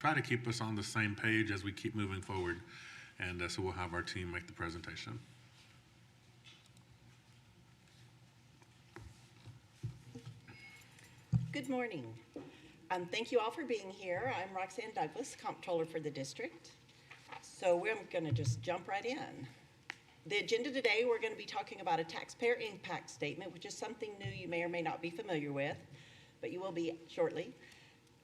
try to keep us on the same page as we keep moving forward. And so we'll have our team make the presentation. Good morning. Thank you all for being here. I'm Roxanne Douglas, Comptroller for the district. So we're going to just jump right in. The agenda today, we're going to be talking about a taxpayer impact statement, which is something new you may or may not be familiar with, but you will be shortly.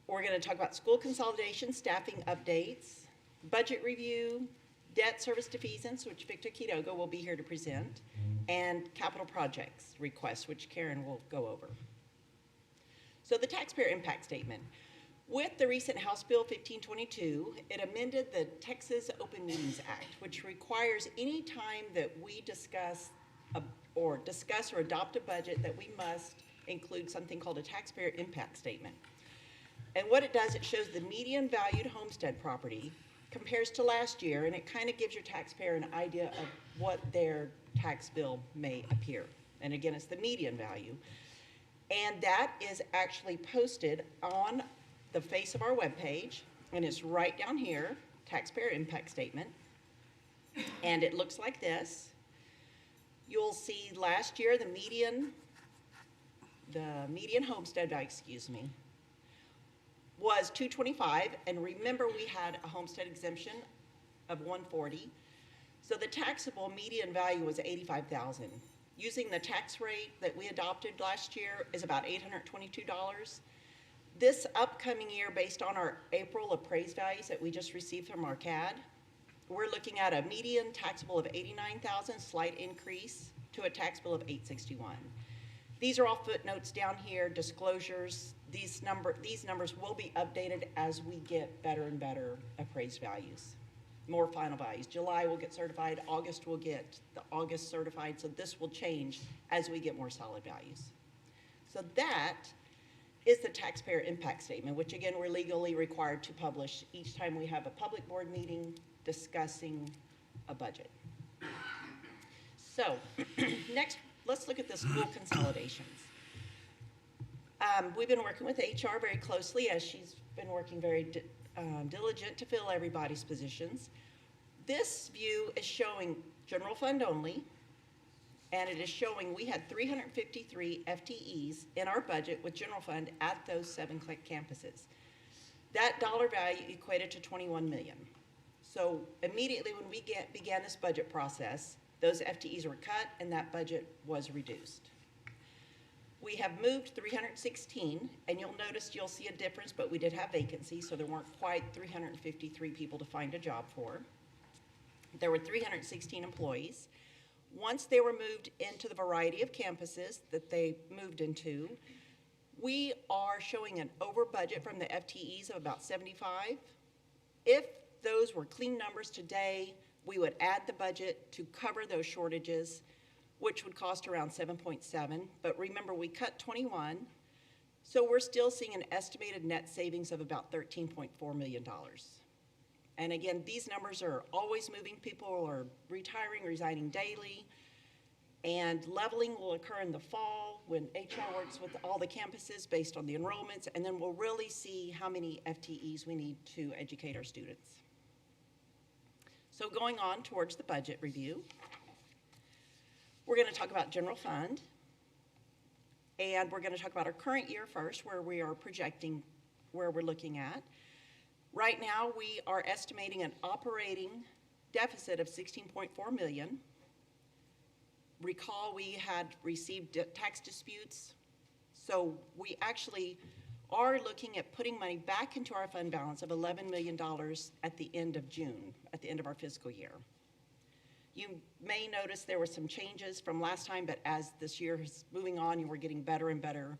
We're going to talk about school consolidation, staffing updates, budget review, debt service defeasance, which Victor Quiroga will be here to present, and capital projects requests, which Karen will go over. So the taxpayer impact statement. With the recent House Bill 1522, it amended the Texas Open Meetings Act, which requires any time that we discuss or adopt a budget that we must include something called a taxpayer impact statement. And what it does, it shows the median valued homestead property compares to last year, and it kind of gives your taxpayer an idea of what their tax bill may appear. And again, it's the median value. And that is actually posted on the face of our webpage, and it's right down here, taxpayer impact statement. And it looks like this. You'll see last year the median homestead value, was $225, and remember we had a homestead exemption of $140. So the taxable median value was $85,000. Using the tax rate that we adopted last year is about $822. This upcoming year, based on our April appraised values that we just received from our CAD, we're looking at a median taxable of $89,000, slight increase to a tax bill of $861. These are all footnotes down here, disclosures. These numbers will be updated as we get better and better appraised values, more final values. July will get certified, August will get the August certified, so this will change as we get more solid values. So that is the taxpayer impact statement, which again, we're legally required to publish each time we have a public board meeting discussing a budget. So next, let's look at the school consolidations. We've been working with HR very closely, as she's been working very diligent to fill everybody's positions. This view is showing general fund only, and it is showing we had 353 FTEs in our budget with general fund at those 7 campuses. That dollar value equated to $21 million. So immediately when we began this budget process, those FTEs were cut and that budget was reduced. We have moved 316, and you'll see a difference, but we did have vacancies, so there weren't quite 353 people to find a job for. There were 316 employees. Once they were moved into the variety of campuses that they moved into, we are showing an over budget from the FTEs of about 75. If those were clean numbers today, we would add the budget to cover those shortages, which would cost around 7.7, but remember we cut 21, so we're still seeing an estimated net savings of about $13.4 million. And again, these numbers are always moving. People are retiring, resigning daily, and leveling will occur in the fall when HR works with all the campuses based on the enrollments, and then we'll really see how many FTEs we need to educate our students. So going on towards the budget review, we're going to talk about general fund, and we're going to talk about our current year first, where we are projecting where we're looking at. Right now, we are estimating an operating deficit of $16.4 million. Recall we had received tax disputes, so we actually are looking at putting money back into our fund balance of $11 million at the end of June, at the end of our fiscal year. You may notice there were some changes from last time, but as this year is moving on, we're getting better and better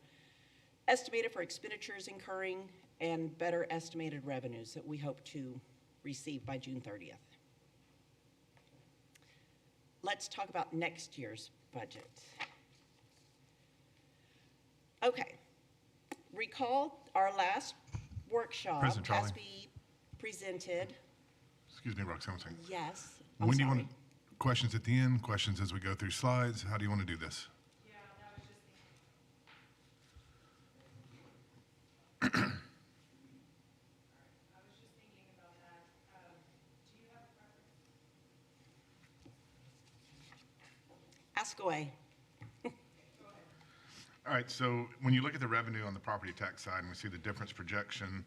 estimated for expenditures incurring and better estimated revenues that we hope to receive by June 30th. Let's talk about next year's budget. Okay, recall our last workshop President Charlie. as we presented. Excuse me, Roxanne, one second. Yes, When do you want questions at the end, questions as we go through slides? How do you want to do this? Yeah, I was just Ask away. All right, so when you look at the revenue on the property tax side and we see the difference projection,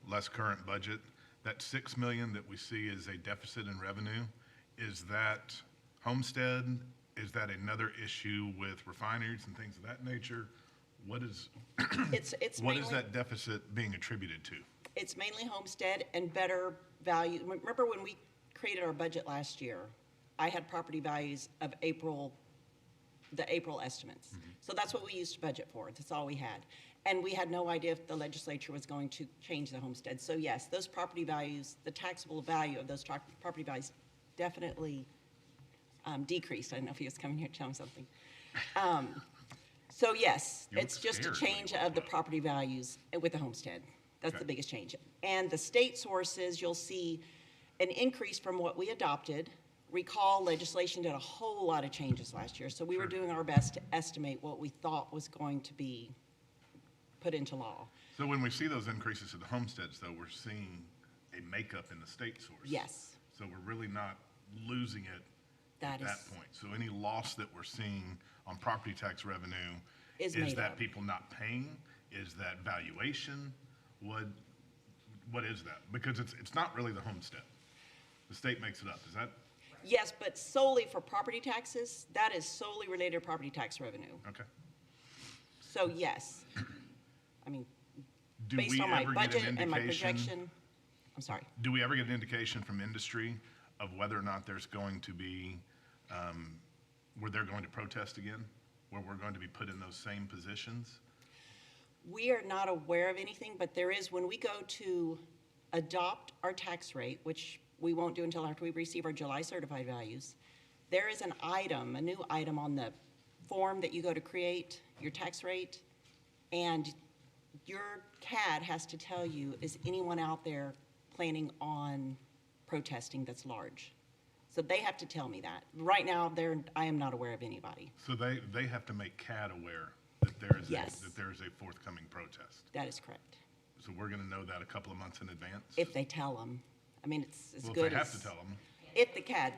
less current budget, that 6 million that we see as a deficit in revenue, is that homestead? Is that another issue with refineries and things of that nature? What is, It's what is mainly, that deficit being attributed to? it's mainly homestead and better value. Remember when we created our budget last year, I had property values of the April estimates. So that's what we used to budget for. That's all we had. And we had no idea if the legislature was going to change the homestead. So yes, those property values, the taxable value of those property values definitely decreased. I don't know if he was coming here to tell me something. So yes, You look it's just a scared. change of the property values with the homestead. That's Okay. the biggest change. And the state sources, you'll see an increase from what we adopted. Recall legislation did a whole lot of changes last year, so we were doing our best to estimate what we thought was going to be put into law. So when we see those increases to the homesteads, though, we're seeing a makeup in the state source. Yes, So we're really not losing it that at that is, point. So any loss that we're seeing on property tax revenue, Is is made that up. people not paying? Is that valuation? What is that? Because it's not really the homestead. The state makes it up. Is that, yes, but solely for property taxes, that is solely related to property tax revenue. okay. So yes, I mean, Do based we on my ever get budget an and my indication? projection, I'm sorry. Do we ever get an indication from industry of whether or not there's going to be, where they're going to protest again? Where we're going to be put in those same positions? We are not aware of anything, but there is, when we go to adopt our tax rate, which we won't do until after we receive our July certified values, there is an item, a new item on the form that you go to create your tax rate, and your CAD has to tell you, is anyone out there planning on protesting that's large? So they have to tell me that. Right now, I am not aware of anybody. So they have to make CAD aware that there is Yes. that there is a forthcoming protest. That is correct. So we're going to know that a couple of months in advance? If they tell them. I mean, it's as Well, good if they have as. to tell them, If the CAD,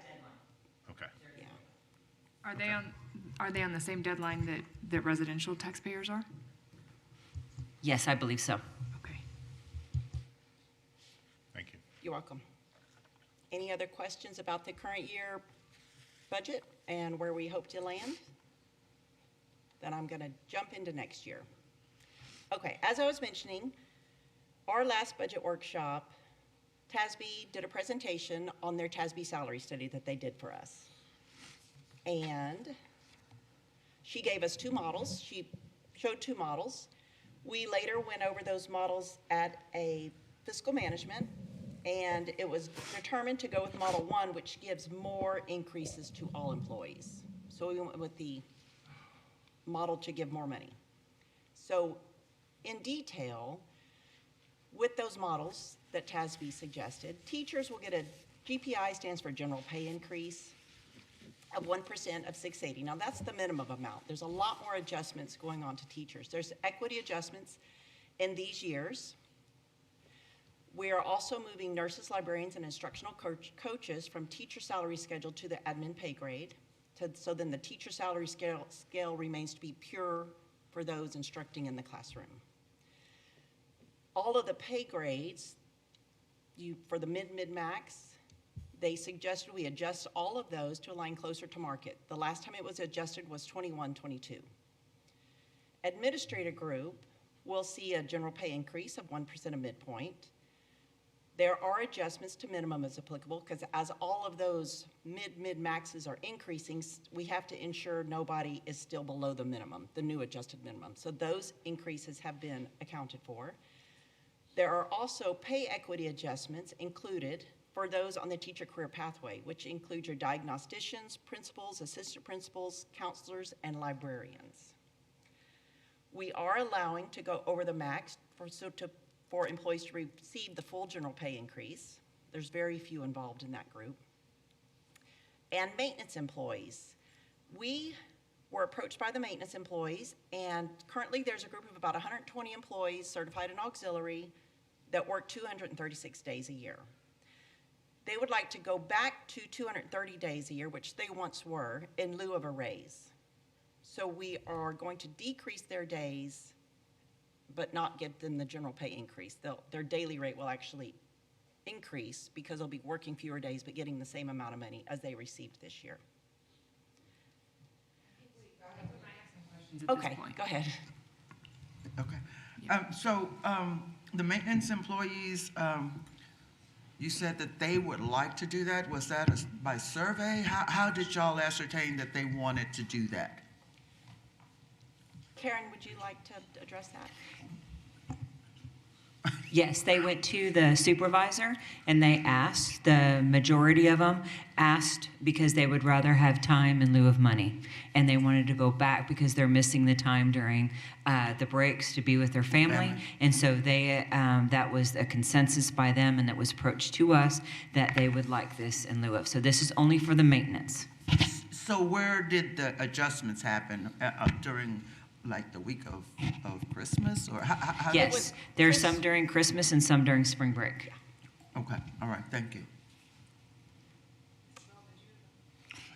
okay. yeah. Are they on the same deadline that residential taxpayers are? Yes, I believe so. Okay. Thank you. You're welcome. Any other questions about the current year budget and where we hope to land? Then I'm going to jump into next year. Okay, as I was mentioning, our last budget workshop, TASB did a presentation on their TASB salary study that they did for us. And she gave us two models. She showed two models. We later went over those models at a fiscal management, and it was determined to go with model one, which gives more increases to all employees. So we went with the model to give more money. So in detail, with those models that TASB suggested, teachers will get a GPI, stands for general pay increase, of 1% of 680. Now that's the minimum amount. There's a lot more adjustments going on to teachers. There's equity adjustments in these years. We are also moving nurses, librarians, and instructional coaches from teacher salary schedule to the admin pay grade. So then the teacher salary scale remains to be pure for those instructing in the classroom. All of the pay grades, for the mid-max, they suggested we adjust all of those to align closer to market. The last time it was adjusted was 21-22. Administrator group will see a general pay increase of 1% of midpoint. There are adjustments to minimum as applicable, because as all of those mid-maxes are increasing, we have to ensure nobody is still below the minimum, the new adjusted minimum. So those increases have been accounted for. There are also pay equity adjustments included for those on the teacher career pathway, which include your diagnosticians, principals, assistant principals, counselors, and librarians. We are allowing to go over the max for employees to receive the full general pay increase. There's very few involved in that group. And maintenance employees. We were approached by the maintenance employees, and currently there's a group of about 120 employees certified in auxiliary that work 236 days a year. They would like to go back to 230 days a year, which they once were, in lieu of a raise. So we are going to decrease their days, but not give them the general pay increase. Their daily rate will actually increase because they'll be working fewer days, but getting the same amount of money as they received this year. At this Okay, point. go ahead. Okay. The maintenance employees, you said that they would like to do that. Was that by survey? How did y'all ascertain that they wanted to do that? Karen, would you like to address that? Yes, they went to the supervisor and they asked, the majority of them asked because they would rather have time in lieu of money. And they wanted to go back because they're missing the time during the breaks to be with their family. And so that was a consensus by them, and that was approached to us that they would like this in lieu of. So this is only for the maintenance. So where did the adjustments happen during, like, the week of Christmas, or how? Yes, there's some during Christmas and some during spring break. Okay, all right, thank you.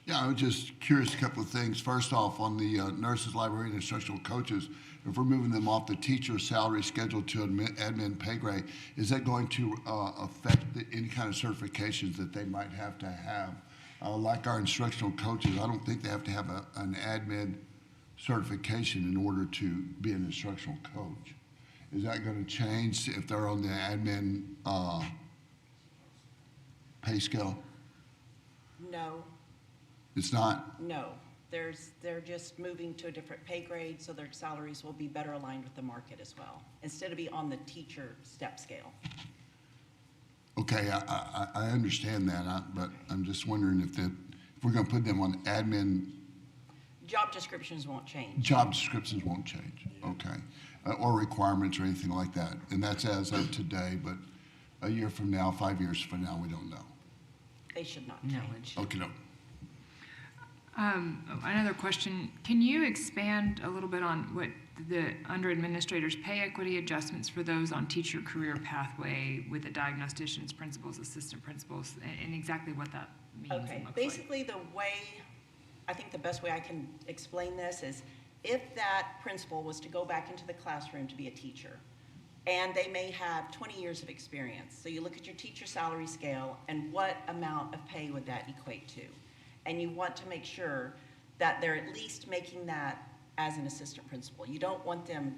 Yeah, I was just curious, a couple of things. First off, on the nurses, librarian, and instructional coaches, if we're moving them off the teacher salary schedule to admin pay grade, is that going to affect any kind of certifications that they might have to have? Like our instructional coaches, I don't think they have to have an admin certification in order to be an instructional coach. Is that going to change if they're on the admin pay scale? No, It's not? no. They're just moving to a different pay grade, so their salaries will be better aligned with the market as well, instead of be on the teacher step scale. Okay, I understand that, but I'm just wondering if we're going to put them on admin, Job descriptions won't change. job descriptions won't change, okay? Or requirements or anything like that. And that's as of today, but a year from now, 5 years from now, we don't know. They should not No, change. Okay, no. Another question, can you expand a little bit on what the under administrators pay equity adjustments for those on teacher career pathway with the diagnosticians, principals, assistant principals, and exactly what that means and Okay, looks like? basically I think the best way I can explain this is if that principal was to go back into the classroom to be a teacher, and they may have 20 years of experience. So you look at your teacher salary scale and what amount of pay would that equate to? And you want to make sure that they're at least making that as an assistant principal. You don't want them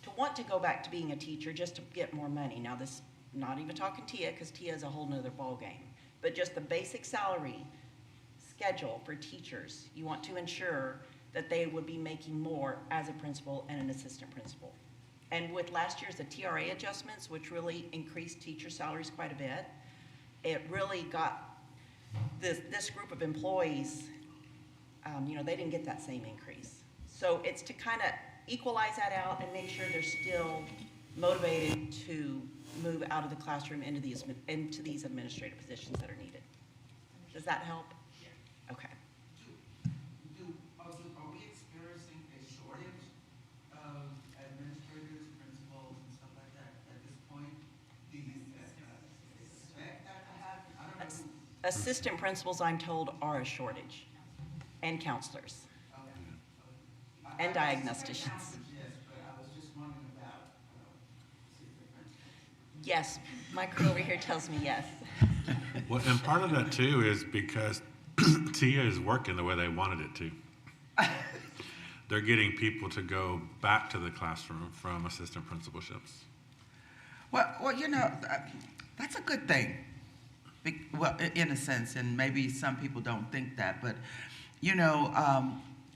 to want to go back to being a teacher just to get more money. Now this, not even talking TIA, because TIA is a whole nother ballgame, but just the basic salary schedule for teachers, you want to ensure that they would be making more as a principal and an assistant principal. And with last year's the TRA adjustments, which really increased teacher salaries quite a bit, it really got this group of employees, they didn't get that same increase. So it's to kind of equalize that out and make sure they're still motivated to move out of the classroom into these administrative positions that are needed. Does that help? Yeah. Okay. Are we experiencing a shortage of administrators, principals, and stuff like that at this point? Do you expect that to happen? I don't know. Assistant principals, I'm told, are a shortage, and counselors, and diagnosticians. Yes, but I was just wondering about assistant principals. Yes, my crew over here tells me yes. Well, and part of that too is because TIA is working the way they wanted it to. They're getting people to go back to the classroom from assistant principalships. Well, that's a good thing. Well, in a sense, and maybe some people don't think that, but,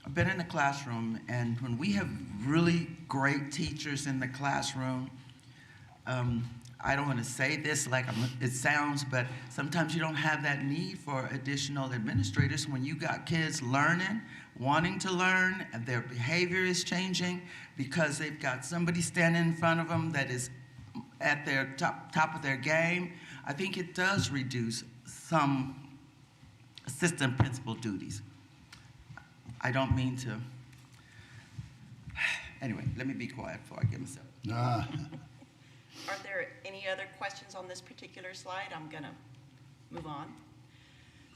I've been in the classroom, and when we have really great teachers in the classroom, I don't want to say this like it sounds, but sometimes you don't have that need for additional administrators when you got kids learning, wanting to learn, and their behavior is changing because they've got somebody standing in front of them that is at their top of their game. I think it does reduce some assistant principal duties. I don't mean to. Anyway, let me be quiet before I get myself. Ah, Are there any other questions on this particular slide? I'm gonna move on.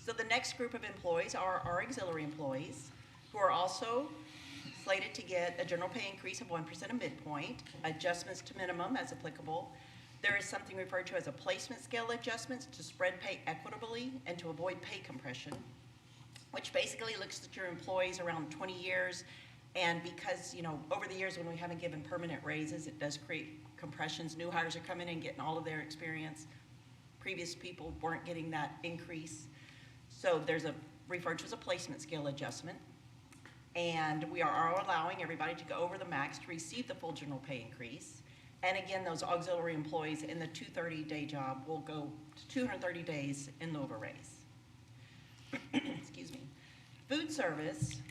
So the next group of employees are our auxiliary employees, who are also slated to get a general pay increase of 1% of midpoint, adjustments to minimum as applicable. There is something referred to as a placement scale adjustments to spread pay equitably and to avoid pay compression, which basically looks at your employees around 20 years. And because, you know, over the years when we haven't given permanent raises, it does create compressions. New hires are coming in, getting all of their experience. Previous people weren't getting that increase. So there's a referred to as a placement scale adjustment. And we are allowing everybody to go over the max to receive the full general pay increase. And again, those auxiliary employees in the 230-day job will go to 230 days in lieu of a raise. Excuse me. Food service,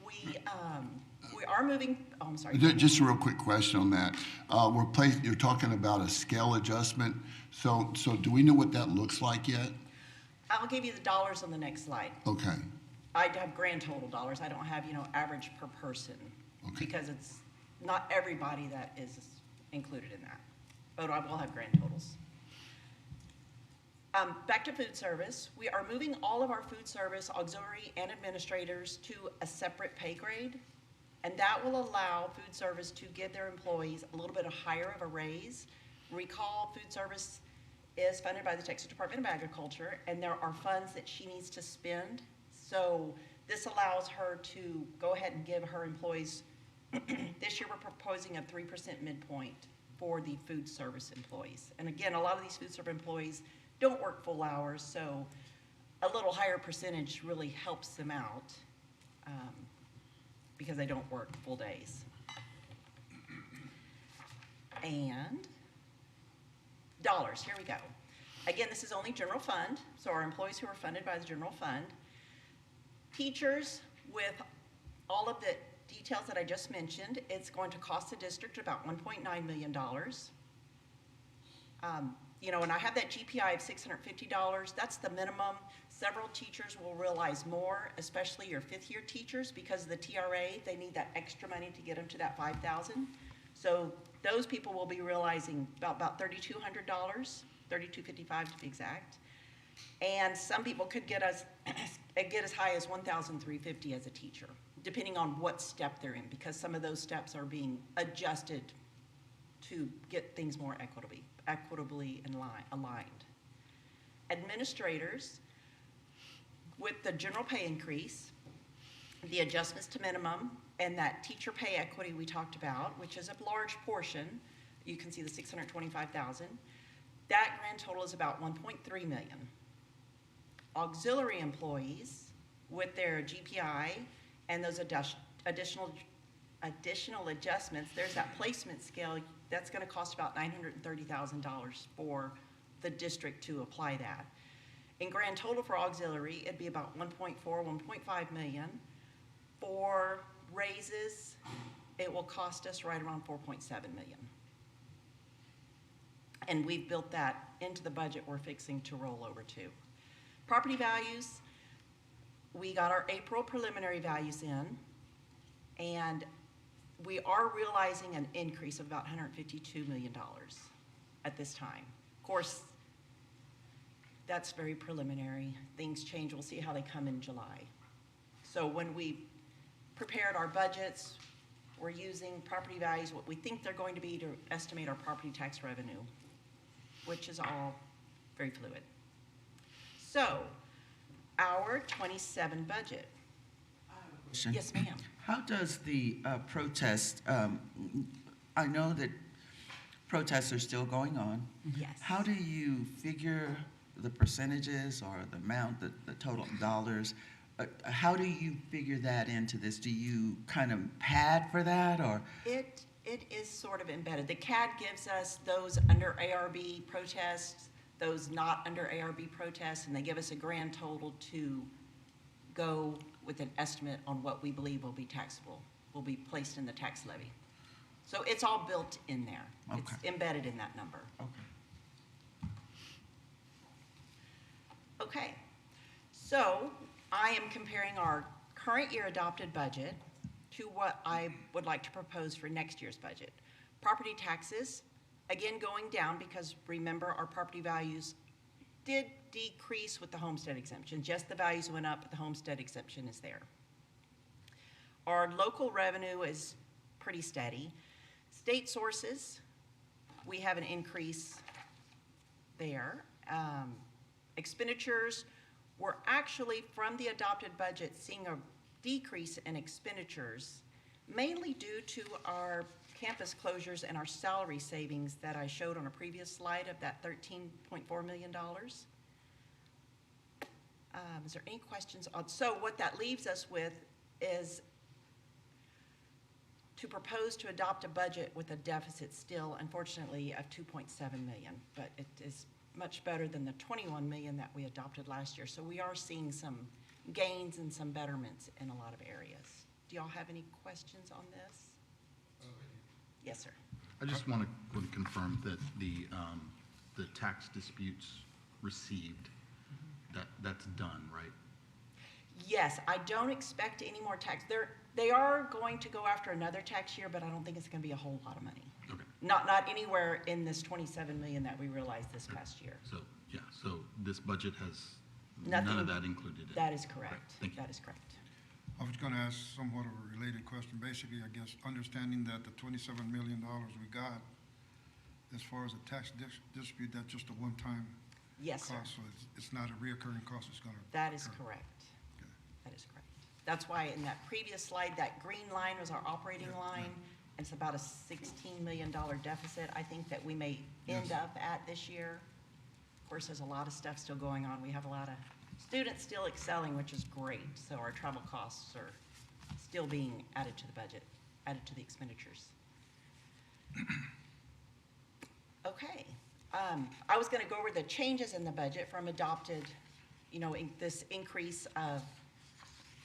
we are moving, oh, I'm sorry. Just a real quick question on that. You're talking about a scale adjustment. So do we know what that looks like yet? I'll give you the dollars on the next slide. Okay. I have grand total dollars. I don't have, you know, average per person. Okay. Because it's not everybody that is included in that. But I will have grand totals. Back to food service. We are moving all of our food service auxiliary and administrators to a separate pay grade. And that will allow food service to give their employees a little bit higher of a raise. Recall, food service is funded by the Texas Department of Agriculture, and there are funds that she needs to spend. So this allows her to go ahead and give her employees, this year we're proposing a 3% midpoint for the food service employees. And again, a lot of these food service employees don't work full hours, so a little higher percentage really helps them out because they don't work full days. And dollars, here we go. Again, this is only general fund, so our employees who are funded by the general fund. Teachers, with all of the details that I just mentioned, it's going to cost the district about $1.9 million. You know, and I have that GPI of $650. That's the minimum. Several teachers will realize more, especially your fifth-year teachers, because of the TRA, they need that extra money to get them to that $5,000. So those people will be realizing about $3,200, $3,255 to be exact. And some people could get as high as $1,350 as a teacher, depending on what step they're in, because some of those steps are being adjusted to get things more equitably aligned. Administrators, with the general pay increase, the adjustments to minimum, and that teacher pay equity we talked about, which is a large portion, you can see the $625,000, that grand total is about $1.3 million. Auxiliary employees, with their GPI and those additional adjustments, there's that placement scale, that's gonna cost about $930,000 for the district to apply that. In grand total for auxiliary, it'd be about 1.5 million. For raises, it will cost us right around 4.7 million. And we've built that into the budget we're fixing to roll over to. Property values, we got our April preliminary values in, and we are realizing an increase of about $152 million at this time. Of course, that's very preliminary. Things change. We'll see how they come in July. So when we prepared our budgets, we're using property values, what we think they're going to be to estimate our property tax revenue, which is all very fluid. So, our 27 budget. Question. Yes, ma'am. How does the protest, I know that protests are still going on. Yes. How do you figure the percentages or the amount, the total dollars? How do you figure that into this? Do you kind of pad for that, or? It is sort of embedded. The CAD gives us those under ARB protests, those not under ARB protests, and they give us a grand total to go with an estimate on what we believe will be taxable, will be placed in the tax levy. So it's all built in there. Okay. It's embedded in that number. Okay. Okay, so I am comparing our current year adopted budget to what I would like to propose for next year's budget. Property taxes, again, going down because remember our property values did decrease with the homestead exemption. Just the values went up, but the homestead exemption is there. Our local revenue is pretty steady. State sources, we have an increase there. Expenditures, we're actually, from the adopted budget, seeing a decrease in expenditures, mainly due to our campus closures and our salary savings that I showed on a previous slide of that $13.4 million. Is there any questions on, so what that leaves us with is to propose to adopt a budget with a deficit still, unfortunately, of 2.7 million, but it is much better than the 21 million that we adopted last year. So we are seeing some gains and some betterments in a lot of areas. Do y'all have any questions on this? Yes, sir. I just want to confirm that the tax disputes received, that's done, right? Yes, I don't expect any more tax. They are going to go after another tax year, but I don't think it's going to be a whole lot of money. Okay. Not anywhere in this 27 million that we realized this past year. So, yeah, so this budget has Nothing- none of that included in it. That is correct. Thank you. That is correct. I was going to ask somewhat of a related question. Basically, I guess, understanding that the $27 million we got, as far as a tax dispute, that's just a one-time Yes, sir. cost, so it's not a reoccurring cost, it's going to. That is correct. That is correct. That's why in that previous slide, that green line was our operating line. It's about a $16 million deficit, I think, that we may end up at this year. Of course, there's a lot of stuff still going on. We have a lot of students still excelling, which is great. So our travel costs are still being added to the budget, added to the expenditures. Okay. I was going to go over the changes in the budget from adopted, this increase of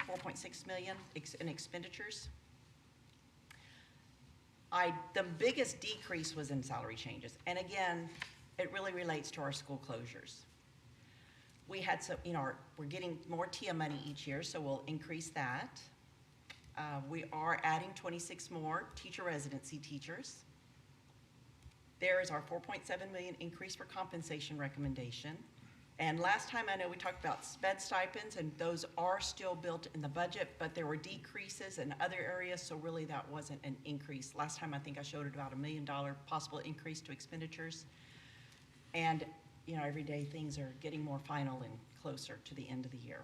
4.6 million in expenditures. The biggest decrease was in salary changes. And again, it really relates to our school closures. We had some, we're getting more TIA money each year, so we'll increase that. We are adding 26 more teacher residency teachers. There is our 4.7 million increase for compensation recommendation. And last time, I know we talked about sped stipends, and those are still built in the budget, but there were decreases in other areas, so really that wasn't an increase. Last time, I think I showed it about $1 million possible increase to expenditures. And, every day things are getting more final and closer to the end of the year.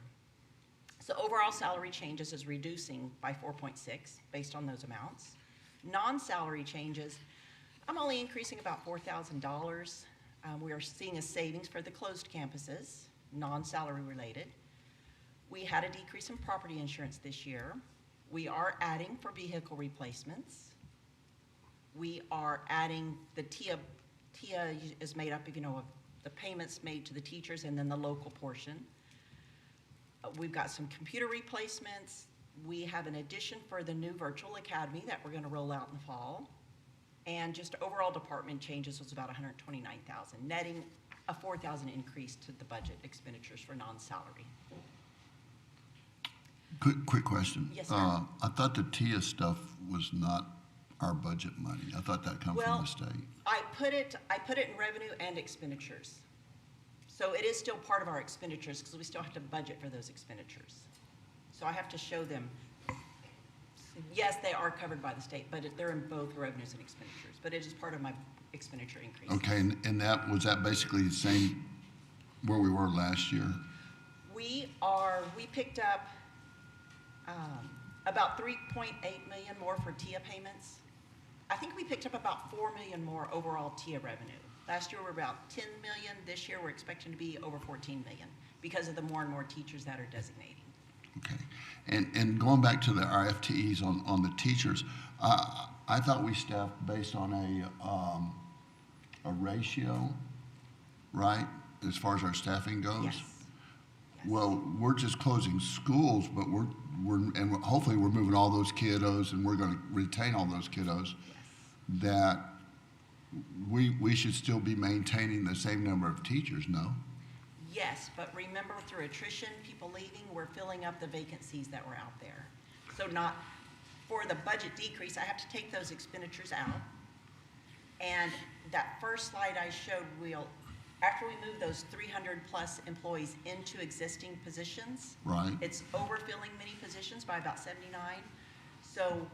So overall salary changes is reducing by 4.6 based on those amounts. Non-salary changes, I'm only increasing about $4,000. We are seeing a savings for the closed campuses, non-salary related. We had a decrease in property insurance this year. We are adding for vehicle replacements. We are adding the TIA. TIA is made up of, of the payments made to the teachers and then the local portion. We've got some computer replacements. We have an addition for the new virtual academy that we're going to roll out in the fall. And just overall department changes was about $129,000, netting a $4,000 increase to the budget expenditures for non-salary. Quick question. Yes, sir. I thought the TIA stuff was not our budget money. I thought that come from the state. I put it in revenue and expenditures. So it is still part of our expenditures because we still have to budget for those expenditures. So I have to show them. Yes, they are covered by the state, but they're in both revenues and expenditures. But it is part of my expenditure increase. Okay, and was that basically the same where we were last year? We picked up about 3.8 million more for TIA payments. I think we picked up about 4 million more overall TIA revenue. Last year we were about 10 million. This year we're expecting to be over 14 million because of the more and more teachers that are designating. Okay, and going back to our FTEs on the teachers, I thought we staffed based on a ratio, right? As far as our staffing goes. Yes. Well, we're just closing schools, but hopefully we're moving all those kiddos, and we're going to retain all those kiddos. Yes. That we should still be maintaining the same number of teachers, no? Yes, but remember through attrition, people leaving, we're filling up the vacancies that were out there. So not, for the budget decrease, I have to take those expenditures out. And that first slide I showed, we'll After we move those 300-plus employees into existing positions, Right. it's overfilling many positions by about 79. So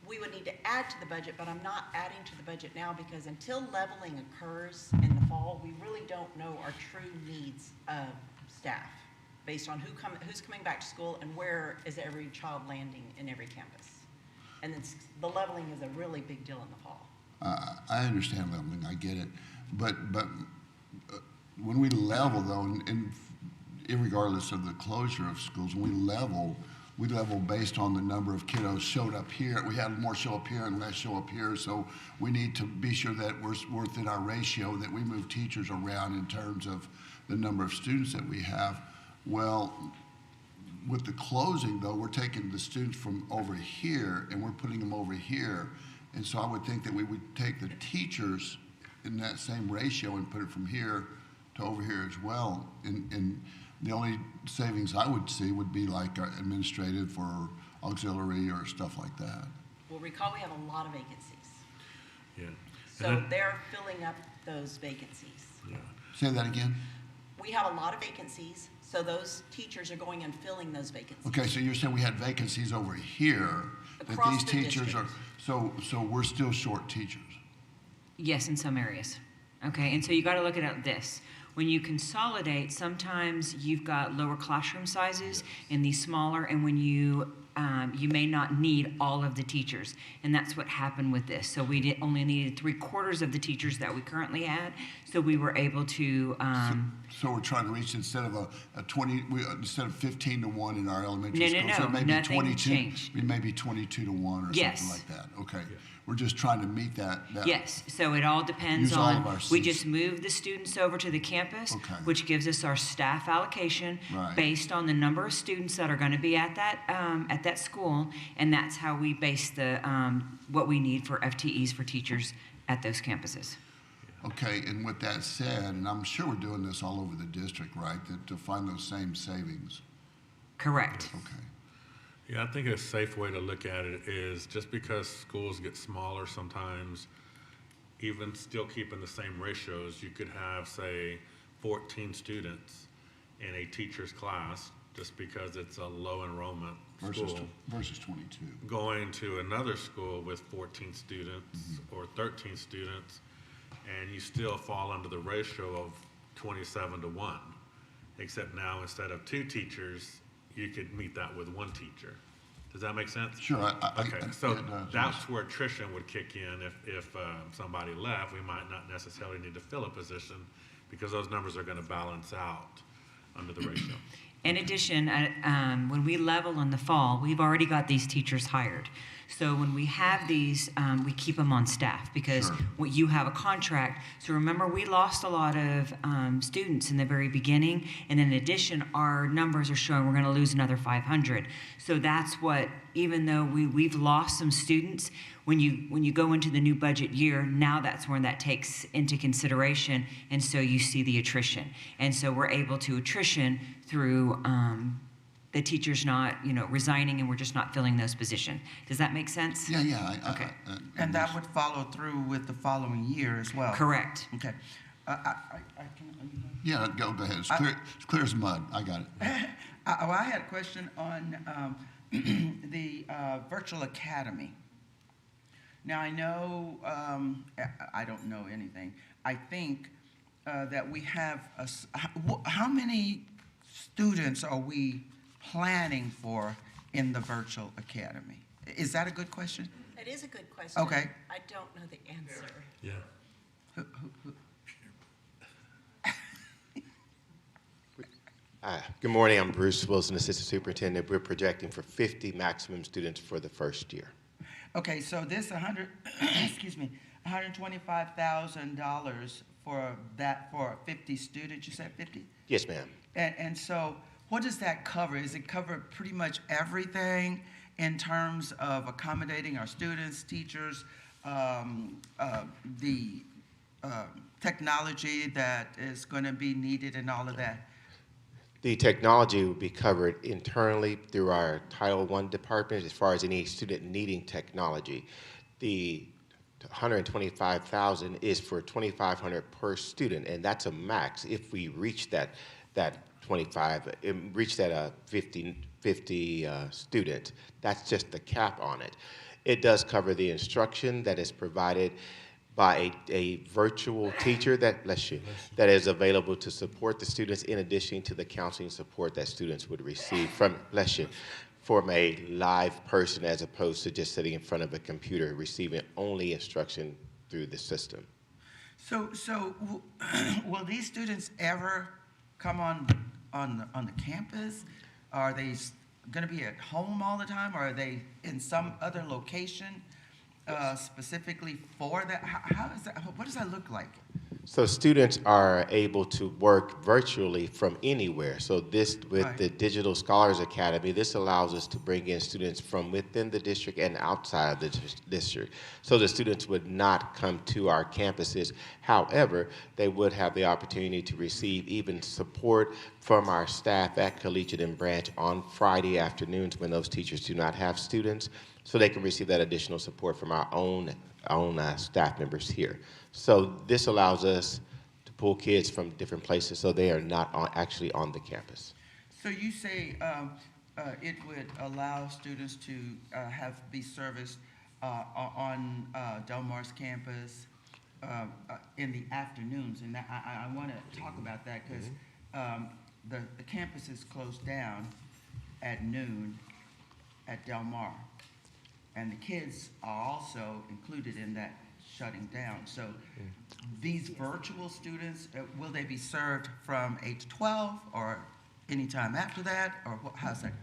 we would need to add to the budget, but I'm not adding to the budget now because until leveling occurs in the fall, we really don't know our true needs of staff based on who's coming back to school and where is every child landing in every campus. And the leveling is a really big deal in the fall. I understand leveling, I get it, but when we level though, and irregardless of the closure of schools, when we level based on the number of kiddos showed up here. We had more show up here and less show up here, so we need to be sure that we're within our ratio, that we move teachers around in terms of the number of students that we have. Well, with the closing though, we're taking the students from over here and we're putting them over here. And so I would think that we would take the teachers in that same ratio and put it from here to over here as well. And the only savings I would see would be like administrative or auxiliary or stuff like that. Well, recall we have a lot of vacancies. Yeah. So And they're filling up those vacancies. yeah. Say that again? We have a lot of vacancies, so those teachers are going and filling those vacancies. Okay, so you're saying we had vacancies over here, that Across these the teachers are, district. so we're still short teachers. Yes, in some areas. Okay, and so you got to look at this. When you consolidate, sometimes you've got lower classroom sizes in these smaller, and when you may not need all of the teachers, and that's what happened with this. So we only needed 3/4 of the teachers that we currently had, so we were able to. So we're trying to reach instead of a 20, instead of 15 to 1 in our elementary No, school. no, so maybe nothing 22, changed. maybe 22 to 1 or Yes. something like that. Okay, we're just trying to meet that. Yes, so it all depends Use all on, of our we seats. just move the students over to the campus, Okay. which gives us our staff allocation Right. based on the number of students that are going to be at that school, and that's how we base the what we need for FTEs for teachers at those campuses. Okay, and with that said, and I'm sure we're doing this all over the district, right, to find those same savings. Correct. Okay. Yeah, I think a safe way to look at it is just because schools get smaller sometimes, even still keeping the same ratios, you could have, say, 14 students in a teacher's class just because it's a low enrollment school. Versus 22. Going to another school with 14 students or 13 students, and you still fall under the ratio of 27 to 1. Except now, instead of 2 teachers, you could meet that with 1 teacher. Does that make sense? Sure. Okay, so it does, that's yes. where attrition would kick in. If somebody left, we might not necessarily need to fill a position because those numbers are going to balance out under the ratio. In addition, when we level in the fall, we've already got these teachers hired. So when we have these, we keep them on staff because Sure. you have a contract. So remember, we lost a lot of students in the very beginning, and in addition, our numbers are showing we're going to lose another 500. So that's what, even though we've lost some students, when you go into the new budget year, now that's when that takes into consideration, and so you see the attrition. And so we're able to attrition through the teachers not, resigning, and we're just not filling those positions. Does that make sense? Yeah. Okay. And that would follow through with the following year as well? Correct. Okay. Yeah, go ahead. It's clear as mud. I got it. I had a question on the virtual academy. Now, I know, I don't know anything. I think that we have, how many students are we planning for in the virtual academy? Is that a good question? It is a good question. Okay. I don't know the answer. Yeah. Good morning, I'm Bruce Wilson, Assistant Superintendent. We're projecting for 50 maximum students for the first year. Okay, so this $125,000 for 50 students, you said 50? Yes, ma'am. And so what does that cover? Does it cover pretty much everything in terms of accommodating our students, teachers, the technology that is going to be needed and all of that? The technology will be covered internally through our Title I department as far as any student needing technology. The 125,000 is for 2,500 per student, and that's a max. If we reach that 25, reach that 50 students, that's just the cap on it. It does cover the instruction that is provided by a virtual teacher that is available to support the students in addition to the counseling support that students would receive from a live person as opposed to just sitting in front of a computer receiving only instruction through the system. So will these students ever come on the campus? Are they going to be at home all the time? Or are they in some other location specifically for that? How is that? What does that look like? So students are able to work virtually from anywhere. So this, with Right. the Digital Scholars Academy, this allows us to bring in students from within the district and outside of the district. So the students would not come to our campuses. However, they would have the opportunity to receive even support from our staff at Collegiate and Branch on Friday afternoons when those teachers do not have students. So they can receive that additional support from our own staff members here. So this allows us to pull kids from different places so they are not actually on the campus. So you say it would allow students to be serviced on Del Mar's campus in the afternoons, and I want to talk about that because the campus is closed down at noon at Del Mar, and the kids are also included in that shutting down. So these virtual students, will they be served from 8 to 12 or anytime after that, or how's that?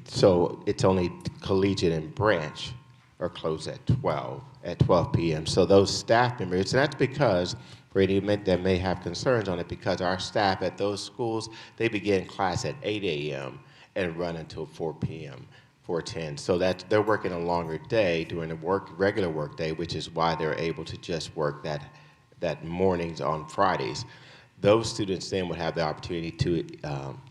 So it's only Collegiate and Branch are closed at 12 p.m. So those staff members, and that's because, for any that may have concerns on it, because our staff at those schools, they begin class at 8 a.m. and run until 4 p.m. 4:10. So that they're working a longer day during the regular work day, which is why they're able to just work that mornings on Fridays. Those students then would have the opportunity to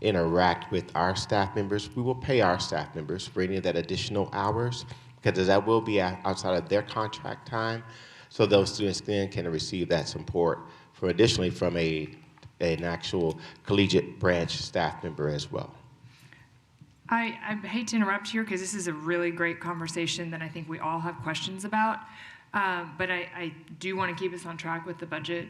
interact with our staff members. We will pay our staff members for any of that additional hours because that will be outside of their contract time. So those students then can receive that support additionally from an actual Collegiate Branch staff member as well. I hate to interrupt here because this is a really great conversation that I think we all have questions about. But I do want to keep us on track with the budget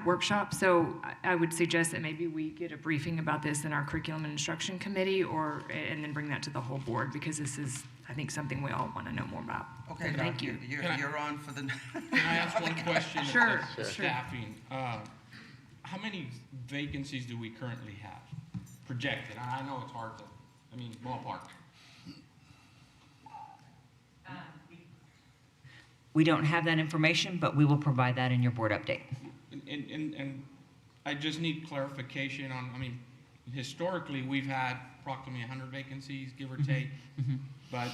workshop. So I would suggest that maybe we get a briefing about this in our curriculum and instruction committee, and then bring that to the whole board, because this is, I think, something we all want to know more about. Okay, So thank you. You're on for the. Can I ask one question? Sure, of sure. staffing. How many vacancies do we currently have projected? I know it's hard to, ballpark. We don't have that information, but we will provide that in your board update. And I just need clarification on, historically, we've had approximately 100 vacancies, give or take, but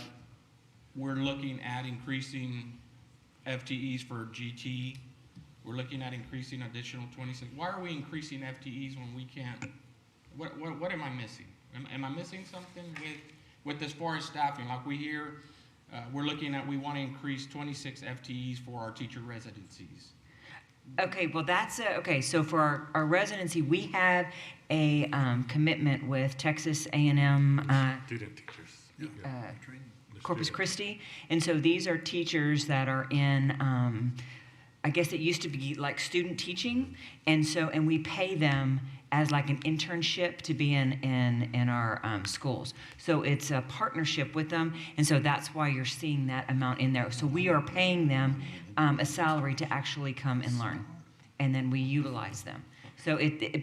we're looking at increasing FTEs for GT. We're looking at increasing additional 26. Why are we increasing FTEs when we can't? What am I missing? Am I missing something with as far as staffing? Like we hear, we're looking at, we want to increase 26 FTEs for our teacher residencies. Okay, well, okay, so for our residency, we have a commitment with Texas A&M Student teachers. Corpus Christi, and so these are teachers that are in, I guess it used to be like student teaching, and we pay them as like an internship to be in our schools. So it's a partnership with them, and so that's why you're seeing that amount in there. So we are paying them a salary to actually come and learn, and then we utilize them. So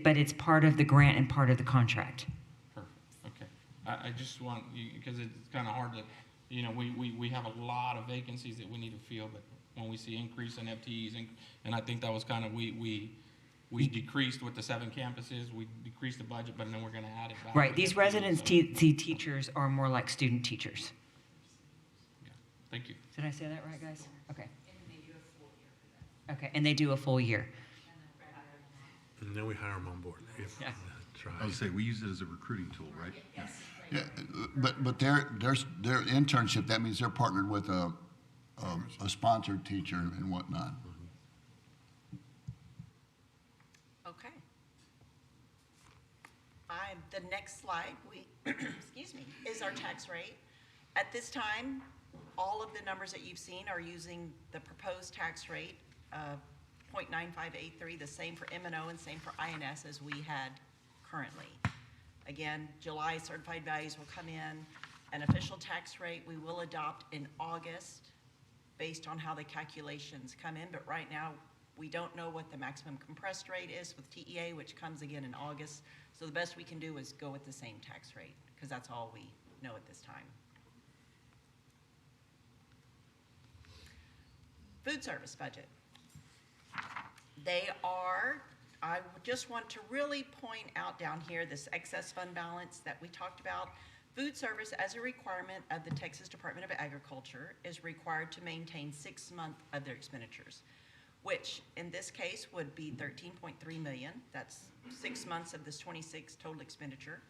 but it's part of the grant and part of the contract. Perfect, okay. I just want, because it's kind of hard to, we have a lot of vacancies that we need to fill, but when we see increase in FTEs, and I think that was kind of, we decreased with the 7 campuses, we decreased the budget, but then we're going to add it back. Right, these residency teachers are more like student teachers. Yeah. Thank you. Did I say that right, guys? Okay. Okay, and they do a full year. And then we hire them on board. If Yeah. try. I would say we use it as a recruiting tool, right? Yeah, but their internship, that means they're partnered with a a sponsored teacher and whatnot. Okay. The next slide, excuse me, is our tax rate. At this time, all of the numbers that you've seen are using the proposed tax rate of 0.9583, the same for M&O and same for INS as we had currently. Again, July certified values will come in. An official tax rate we will adopt in August based on how the calculations come in, but right now we don't know what the maximum compressed rate is with TEA, which comes again in August. So the best we can do is go with the same tax rate, because that's all we know at this time. Food service budget. I just want to really point out down here this excess fund balance that we talked about. Food service, as a requirement of the Texas Department of Agriculture, is required to maintain 6 months of their expenditures, which in this case would be 13.3 million. That's 6 months of this 26 total expenditure.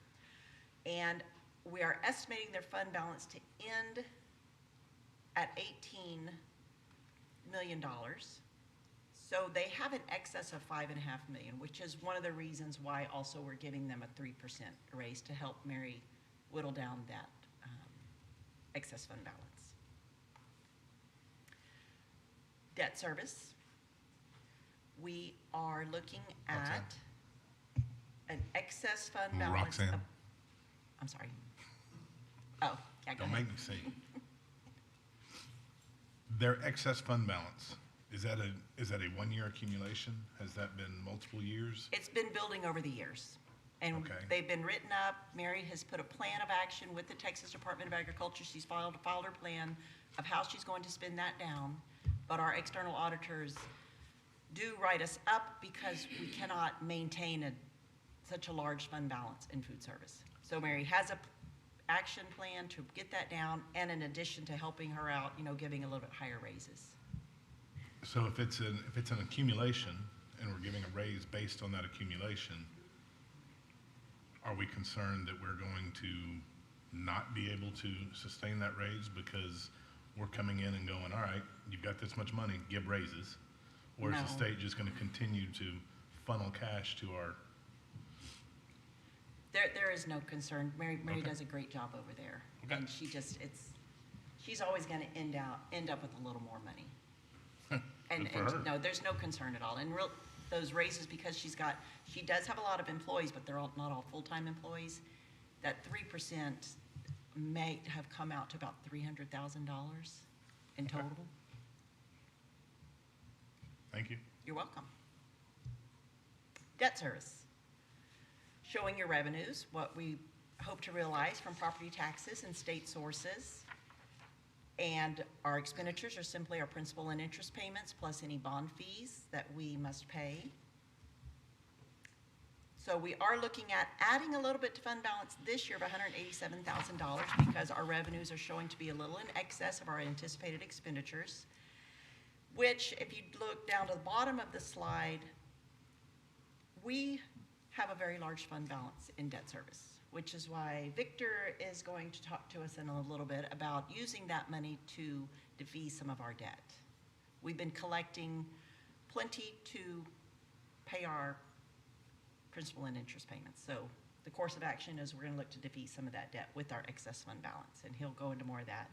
And we are estimating their fund balance to end at $18 million. So they have an excess of $5.5 million, which is one of the reasons why also we're giving them a 3% raise to help Mary whittle down that excess fund balance. Debt service. We are looking at an excess fund balance. Roxanne. I'm sorry. Oh, yeah, go Don't ahead. make me sing. Their excess fund balance, is that a one-year accumulation? Has that been multiple years? It's been building over the years. And Okay. they've been written up. Mary has put a plan of action with the Texas Department of Agriculture. She's filed her plan of how she's going to spend that down. But our external auditors do write us up because we cannot maintain such a large fund balance in food service. So Mary has a action plan to get that down, and in addition to helping her out, giving a little bit higher raises. So if it's an accumulation and we're giving a raise based on that accumulation, are we concerned that we're going to not be able to sustain that raise because we're coming in and going, all right, you've got this much money, give raises? Or is the No. state just going to continue to funnel cash to our? There is no concern. Mary Okay. does a great job over there. Okay. And she's always gonna end up with a little more money. And Good for her. no, there's no concern at all. And those raises, because she does have a lot of employees, but they're not all full-time employees. That 3% may have come out to about $300,000 in total. Thank you. You're welcome. Debt service. Showing your revenues, what we hope to realize from property taxes and state sources. And our expenditures are simply our principal and interest payments plus any bond fees that we must pay. So we are looking at adding a little bit to fund balance this year of $187,000 because our revenues are showing to be a little in excess of our anticipated expenditures, which if you look down to the bottom of the slide, we have a very large fund balance in debt service, which is why Victor is going to talk to us in a little bit about using that money to defease some of our debt. We've been collecting plenty to pay our principal and interest payments. So the course of action is we're going to look to defease some of that debt with our excess fund balance, and he'll go into more of that.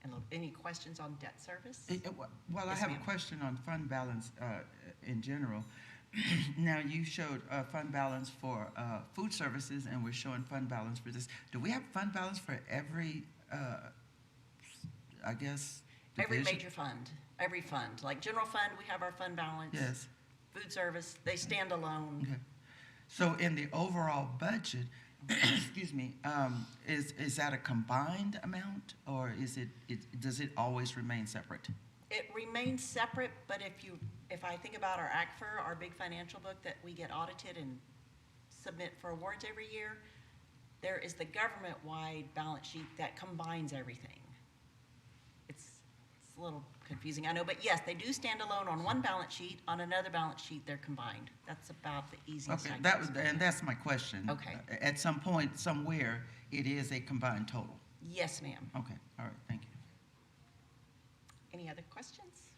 And any questions on debt service? Well, I Yes, have ma'am. a question on fund balance in general. Now, you showed fund balance for food services, and we're showing fund balance for this. Do we have fund balance for every, I guess, Every division? major fund, every fund. Like general fund, we have our fund balance. Yes. Food service, they stand alone. Okay. So in the overall budget, excuse me, is that a combined amount, or does it always remain separate? It remains separate, but if I think about our ACFR, our big financial book that we get audited and submit for awards every year, there is the government-wide balance sheet that combines everything. It's a little confusing, I know, but yes, they do stand alone on one balance sheet. On another balance sheet, they're combined. That's about the easiest Okay, I can explain and that's my question. Okay. At some point, somewhere, it is a combined total. Yes, ma'am. Okay, all right, thank you. Any other questions?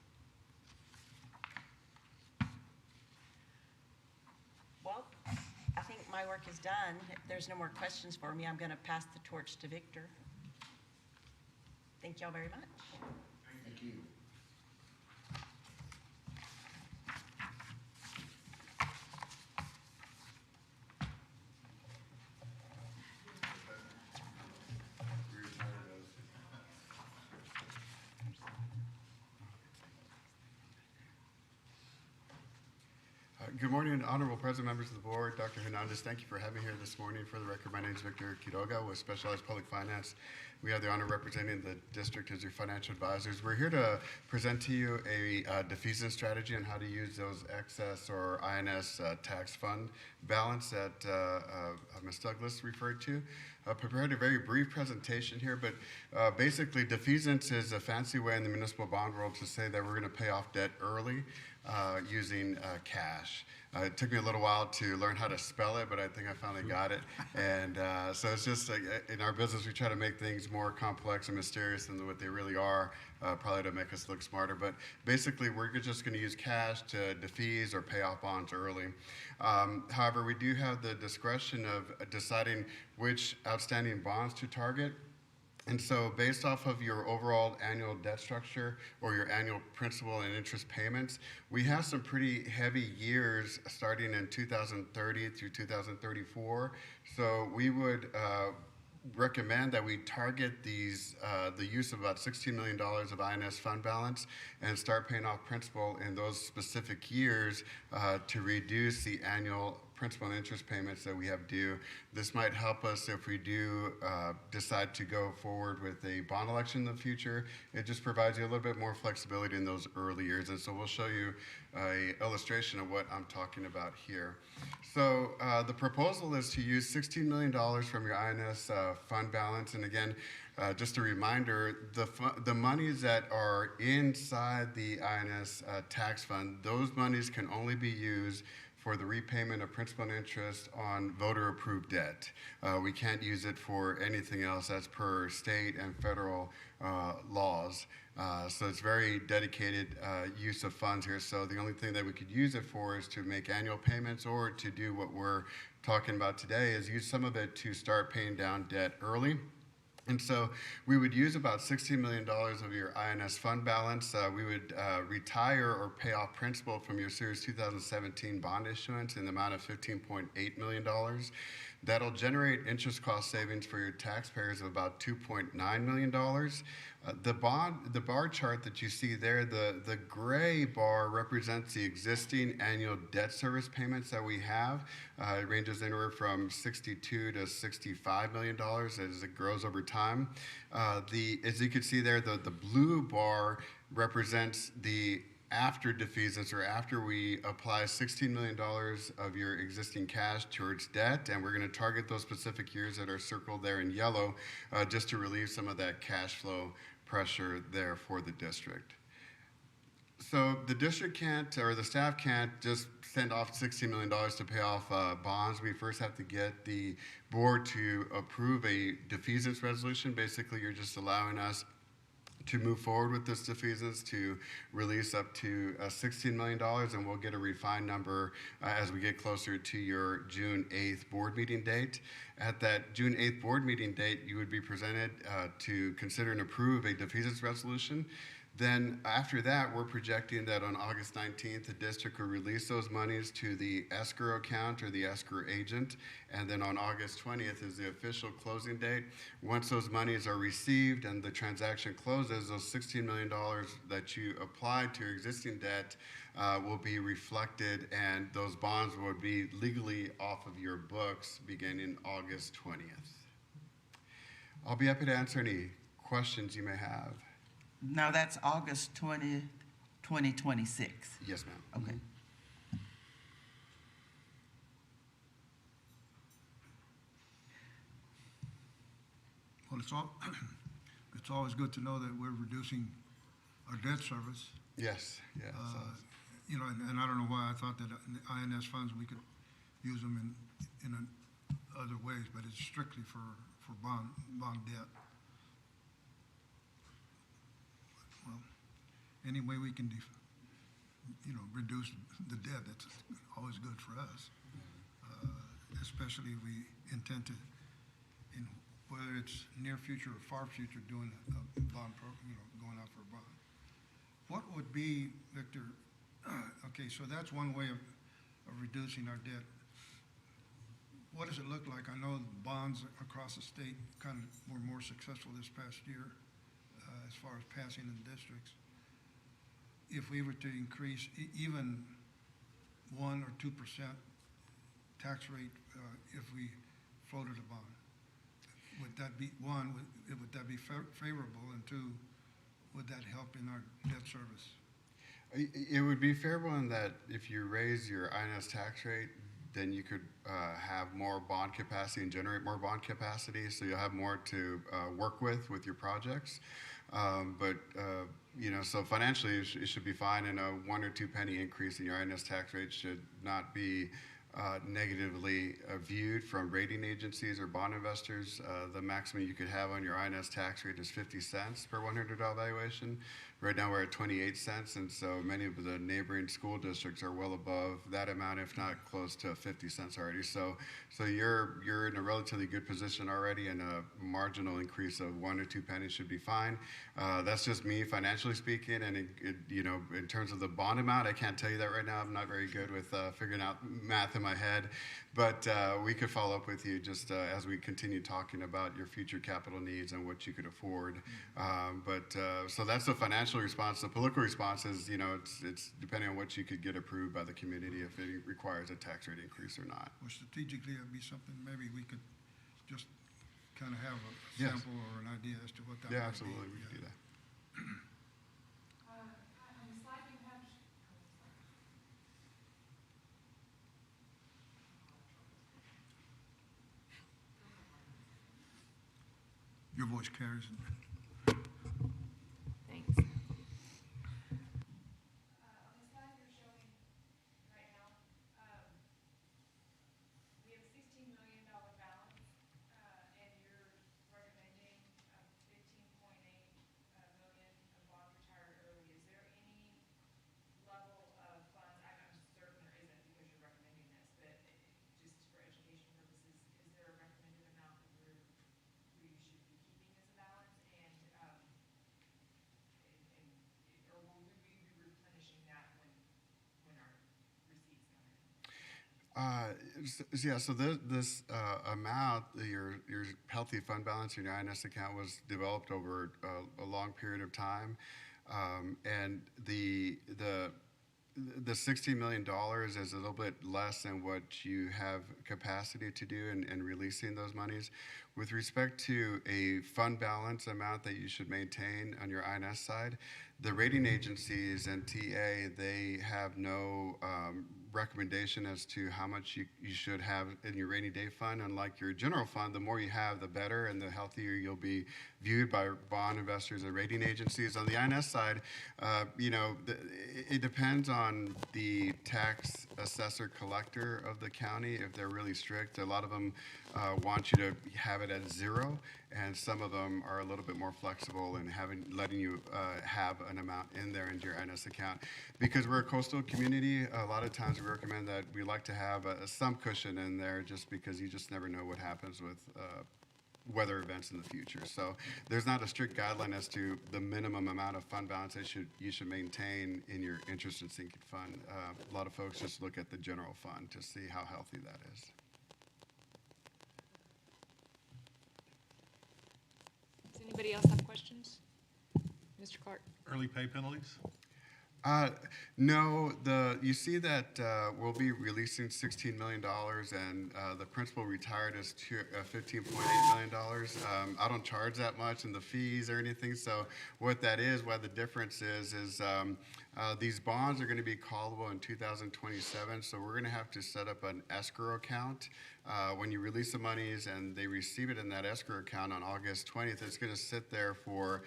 Well, I think my work is done. If there's no more questions for me, I'm going to pass the torch to Victor. Thank y'all very much. Thank you. Good morning, honorable president, members of the board. Dr. Hernandez, thank you for having me here this morning. For the record, my name is Victor Quiroga with Specialized Public Finance. We have the honor of representing the district as your financial advisors. We're here to present to you a defeasance strategy on how to use those excess or INS tax fund balance that Ms. Douglas referred to. Prepared a very brief presentation here, but basically defeasance is a fancy way in the municipal bond world to say that we're going to pay off debt early using cash. It took me a little while to learn how to spell it, but I think I finally got it. And so it's just in our business, we try to make things more complex and mysterious than what they really are, probably to make us look smarter. But basically, we're just going to use cash to defease or pay off bonds early. However, we do have the discretion of deciding which outstanding bonds to target. And so based off of your overall annual debt structure or your annual principal and interest payments, we have some pretty heavy years starting in 2030 through 2034. So we would recommend that we target these, the use of about $16 million of INS fund balance and start paying off principal in those specific years to reduce the annual principal and interest payments that we have due. This might help us if we do decide to go forward with a bond election in the future. It just provides you a little bit more flexibility in those early years. And so we'll show you an illustration of what I'm talking about here. So the proposal is to use $16 million from your INS fund balance. And again, just a reminder, the monies that are inside the INS tax fund, those monies can only be used for the repayment of principal and interest on voter-approved debt. We can't use it for anything else as per state and federal laws. So it's very dedicated use of funds here. So the only thing that we could use it for is to make annual payments or to do what we're talking about today is use some of it to start paying down debt early. And so we would use about $16 million of your INS fund balance. We would retire or pay off principal from your Series 2017 bond issuance in the amount of $15.8 million. That'll generate interest cost savings for your taxpayers of about $2.9 million. The bar chart that you see there, the gray bar represents the existing annual debt service payments that we have. It ranges anywhere from $62 to $65 million as it grows over time. As you can see there, the blue bar represents the after defeasance or after we apply $16 million of your existing cash towards debt, and we're going to target those specific years that are circled there in yellow just to relieve some of that cash flow pressure there for the district. So the district can't, or the staff can't just send off $16 million to pay off bonds. We first have to get the board to approve a defeasance resolution. Basically, you're just allowing us to move forward with this defeasance to release up to $16 million, and we'll get a refined number as we get closer to your June 8th board meeting date. At that June 8th board meeting date, you would be presented to consider and approve a defeasance resolution. Then after that, we're projecting that on August 19th, the district will release those monies to the escrow account or the escrow agent. And then on August 20th is the official closing date. Once those monies are received and the transaction closes, those $16 million that you applied to your existing debt will be reflected, and those bonds will be legally off of your books beginning August 20th. I'll be happy to answer any questions you may have. Now, that's August 20th, 2026. Yes, ma'am. Okay. Well, it's always good to know that we're reducing our debt service. Yes, yes. You know, and I don't know why I thought that in the INS funds, we could use them in other ways, but it's strictly for bond debt. Well, any way we can, reduce the debt, that's always good for us. Especially if we intend to, in whether it's near future or far future, doing a bond going out for a bond. What would be, Victor, okay, so that's one way of reducing our debt. What does it look like? I know bonds across the state kind of were more successful this past year as far as passing in districts. If we were to increase even 1 or 2% tax rate if we floated a bond, would that be, one, would that be favorable, and two, would that help in our debt service? It would be favorable in that if you raise your INS tax rate, then you could have more bond capacity and generate more bond capacity, so you'll have more to work with your projects. So financially, it should be fine, and a 1 or 2 penny increase in your INS tax rate should not be negatively viewed from rating agencies or bond investors. The maximum you could have on your INS tax rate is 50 cents per $100 valuation. Right now we're at 28 cents, and so many of the neighboring school districts are well above that amount, if not close to 50 cents already. So you're in a relatively good position already, and a marginal increase of 1 or 2 pennies should be fine. That's just me financially speaking, and in terms of the bond amount, I can't tell you that right now. I'm not very good with figuring out math in my head, but we could follow up with you just as we continue talking about your future capital needs and what you could afford. So that's the financial response. The political response is, it's depending on what you could get approved by the community, if it requires a tax rate increase or not. Well, strategically, it'd be something maybe we could just kind of have a Yes. sample or an idea as to what that might be. Yeah, absolutely, we can do that. Your voice carries. Thanks. So this amount, your healthy fund balance in your INS account was developed over a long period of time, and the $16 million is a little bit less than what you have capacity to do in releasing those monies. With respect to a fund balance amount that you should maintain on your INS side, the rating agencies and TA, they have no recommendation as to how much you should have in your rainy day fund. Unlike your general fund, the more you have, the better, and the healthier you'll be viewed by bond investors and rating agencies. On the INS side, it depends on the tax assessor collector of the county. If they're really strict, a lot of them want you to have it at zero, and some of them are a little bit more flexible in letting you have an amount in there into your INS account. Because we're a coastal community, a lot of times we recommend that we like to have some cushion in there, just because you just never know what happens with weather events in the future. So there's not a strict guideline as to the minimum amount of fund balance that you should maintain in your interest and sinking fund. A lot of folks just look at the general fund to see how healthy that is. Does anybody else have questions? Mr. Clark? Early pay penalties? No, you see that we'll be releasing $16 million, and the principal retired is $15.8 million. I don't charge that much in the fees or anything, so what that is, what the difference is these bonds are going to be callable in 2027, so we're going to have to set up an escrow account. When you release the monies and they receive it in that escrow account on August 20th, it's going to sit there for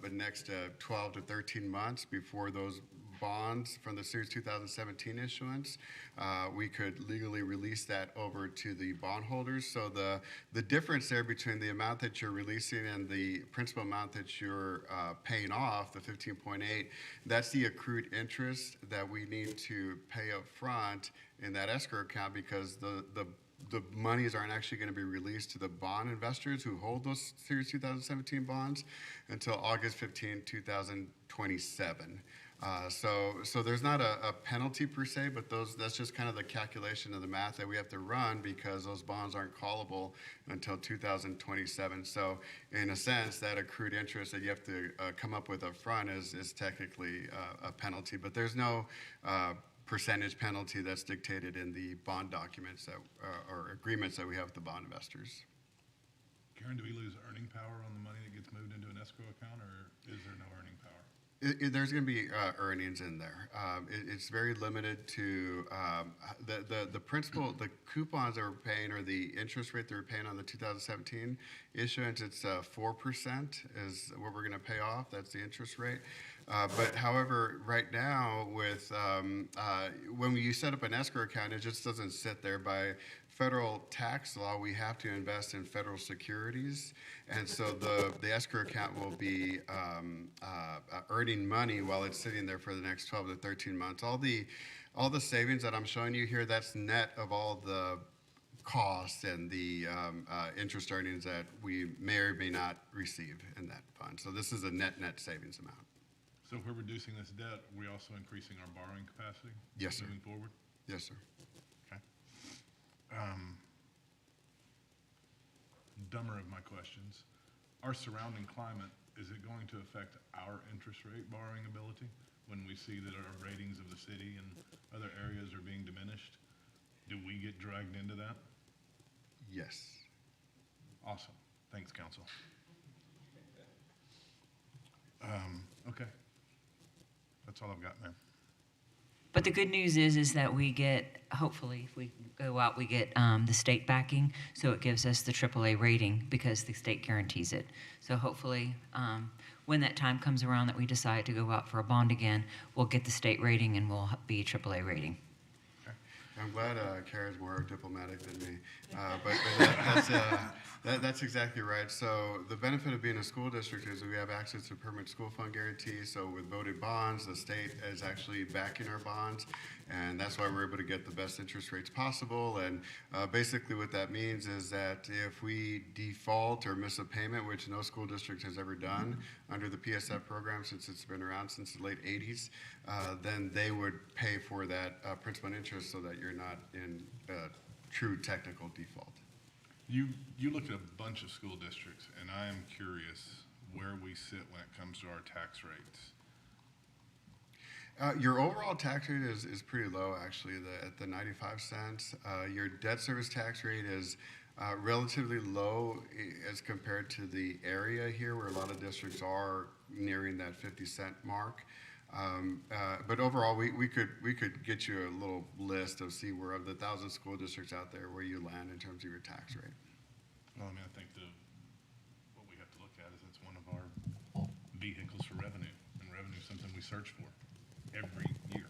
the next 12 to 13 months before those bonds from the Series 2017 issuance, we could legally release that over to the bondholders. So the difference there between the amount that you're releasing and the principal amount that you're paying off, the 15.8, that's the accrued interest that we need to pay up front in that escrow account, because the monies aren't actually going to be released to the bond investors who hold those Series 2017 bonds until August 15, 2027. So there's not a penalty per se, but that's just kind of the calculation of the math that we have to run, because those bonds aren't callable until 2027. So in a sense, that accrued interest that you have to come up with up front is technically a penalty, but there's no percentage penalty that's dictated in the bond documents that, or agreements that we have with the bond investors. Karen, do we lose earning power on the money that gets moved into an escrow account, or is there no earning power? There's going to be earnings in there. It's very limited to the principal, the coupons that we're paying, or the interest rate that we're paying on the 2017 issuance. It's 4% is what we're going to pay off. That's the interest rate. But however, right now, with when you set up an escrow account, it just doesn't sit there. By federal tax law, we have to invest in federal securities, and so the escrow account will be earning money while it's sitting there for the next 12 to 13 months. All the savings that I'm showing you here, that's net of all the costs and the interest earnings that we may or may not receive in that fund. So this is a net savings amount. So if we're reducing this debt, are we also increasing our borrowing capacity? Yes, sir. Moving forward? Yes, sir. Okay. Dumber of my questions. Our surrounding climate, is it going to affect our interest rate borrowing ability when we see that our ratings of the city and other areas are being diminished? Do we get dragged into that? Yes. Awesome. Thanks, council. Okay. That's all I've got, ma'am. But the good news is that we get, hopefully, if we go out, we get the state backing, so it gives us the AAA rating because the state guarantees it. So hopefully, when that time comes around that we decide to go out for a bond again, we'll get the state rating and we'll be a AAA rating. I'm glad Kara's more diplomatic than me, but that's exactly right. So the benefit of being a school district is we have access to permanent school fund guarantees. So with voted bonds, the state is actually backing our bonds, and that's why we're able to get the best interest rates possible. And basically what that means is that if we default or miss a payment, which no school district has ever done under the PSF program since it's been around since the late 80s, then they would pay for that principal and interest so that you're not in true technical default. You look at a bunch of school districts, and I am curious where we sit when it comes to our tax rates. Your overall tax rate is pretty low, actually, at the 95 cents. Your debt service tax rate is relatively low as compared to the area here, where a lot of districts are nearing that 50-cent mark. But overall, we could get you a little list of see where of the 1,000 school districts out there where you land in terms of your tax rate. Well, I mean, I think what we have to look at is it's one of our vehicles for revenue, and revenue is something we search for every year.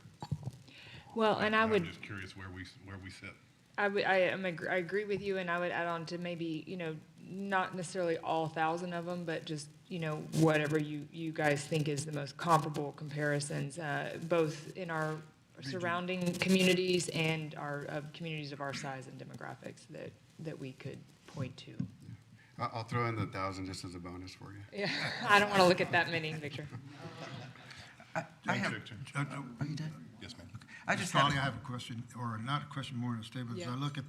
Well, and I'm just curious where we sit. I agree with you, and I would add on to maybe, not necessarily all 1,000 of them, but just, whatever you guys think is the most comparable comparisons, both in our surrounding communities and our communities of our size and demographics that we could point to. I'll throw in the 1,000 just as a bonus for you. Yeah, I don't want to look at that many, Victor. Are you done? Yes, ma'am. I have a question, or not a question, more than a statement. As I look at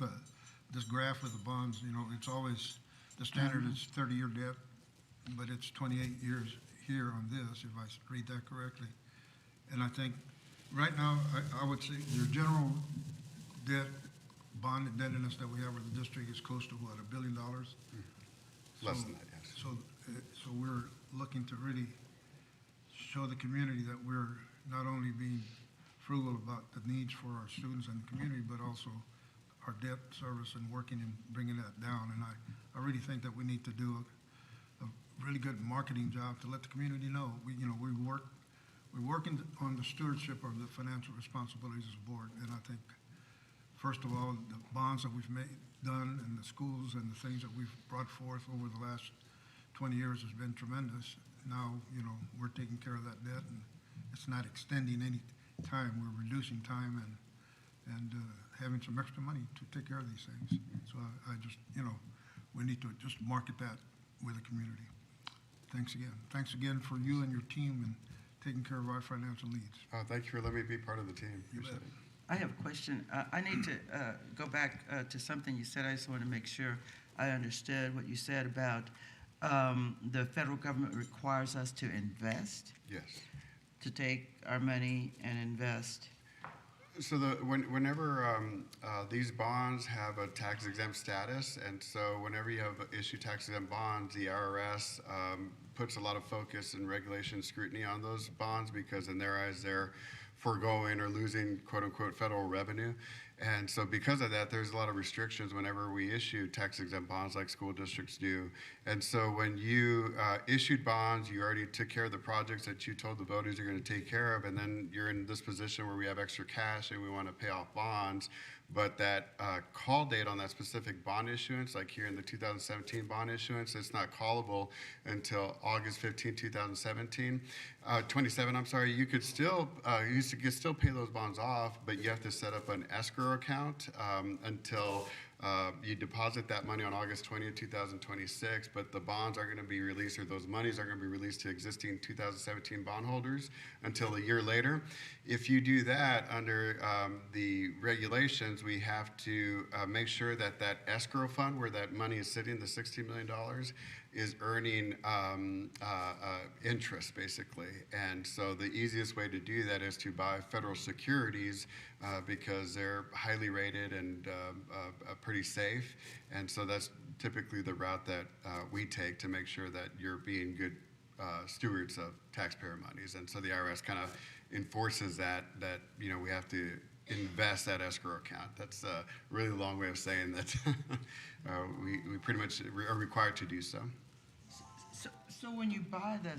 this graph with the bonds, it's always, the standard is 30-year debt, but it's 28 years here on this, if I read that correctly. And I think, right now, I would say your general debt, bond indebtedness that we have with the district is close to what, $1 billion? Less than that, yes. So we're looking to really show the community that we're not only being frugal about the needs for our students and the community, but also our debt service and working and bringing that down. And I really think that we need to do a really good marketing job to let the community know. We work we're working on the stewardship of the financial responsibilities as a board, and I think, first of all, the bonds that we've done in the schools and the things that we've brought forth over the last 20 years has been tremendous. Now, you know, we're taking care of that debt, and it's not extending any time. We're reducing time and having some extra money to take care of these things. So I just, you know, we need to just market that with the community. Thanks again. Thanks again for you and your team and taking care of our financial needs. Thank you for letting me be part of the team. You Appreciate bet. it. I have a question. I need to go back to something you said. I just want to make sure I understood what you said about the federal government requires us to invest, Yes. to take our money and invest. So whenever these bonds have a tax exempt status, and so whenever you have issued tax exempt bonds, the IRS puts a lot of focus and regulation scrutiny on those bonds because in their eyes they're foregoing or losing quote unquote federal revenue. And so because of that, there's a lot of restrictions whenever we issue tax exempt bonds like school districts do. And so when you issued bonds, you already took care of the projects that you told the voters you're going to take care of, and then you're in this position where we have extra cash and we want to pay off bonds. But that call date on that specific bond issuance, like here in the 2017 bond issuance, it's not callable until August 15, 2017. 27, I'm sorry. You could still still pay those bonds off, but you have to set up an escrow account until you deposit that money on August 20th, 2026, but the bonds are going to be released, or those monies are going to be released to existing 2017 bondholders until a year later. If you do that under the regulations, we have to make sure that that escrow fund where that money is sitting, the $60 million, is earning interest, basically. And so the easiest way to do that is to buy federal securities because they're highly rated and pretty safe. And so that's typically the route that we take to make sure that you're being good stewards of taxpayer monies. And so the IRS kind of enforces that you know, we have to invest that escrow account. That's a really long way of saying that we pretty much are required to do so. So when you buy the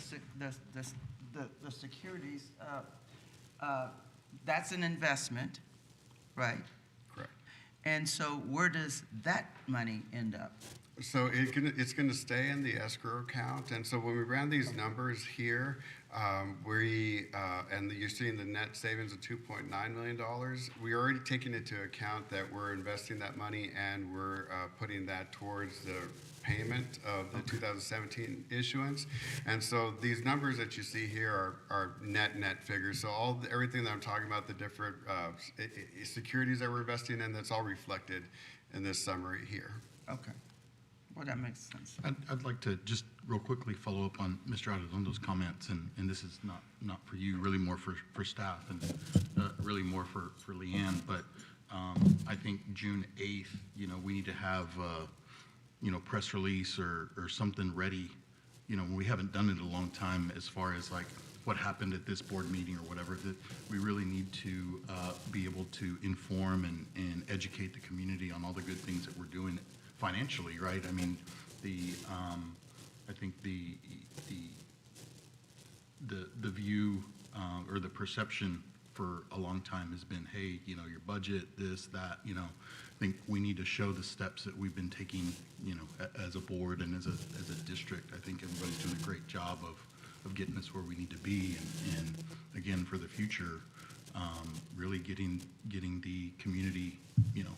securities, that's an investment, right? Correct. And so where does that money end up? So it's going to stay in the escrow account. And so when we ran these numbers here, and you're seeing the net savings of $2.9 million, we're already taking into account that we're investing that money and we're putting that towards the payment of the 2017 issuance. And so these numbers that you see here are net figures. So everything that I'm talking about, the different securities that we're investing in, that's all reflected in this summary here. Okay. Well, that makes sense. I'd like to just real quickly follow up on Mr. Adelondo's comments, and this is not for you, really more for staff and really more for Leanne, but I think June 8th, you know, we need to have, you know, press release or something ready. You know, we haven't done it in a long time as far as like what happened at this board meeting or whatever, that we really need to be able to inform and educate the community on all the good things that we're doing financially, right? I mean, I think the view or the perception for a long time has been, hey, you know, your budget, this, that, you know. I think we need to show the steps that we've been taking, you know, as a board and as a district. I think everybody's doing a great job of getting us where we need to be, and again, for the future, really getting the community, you know,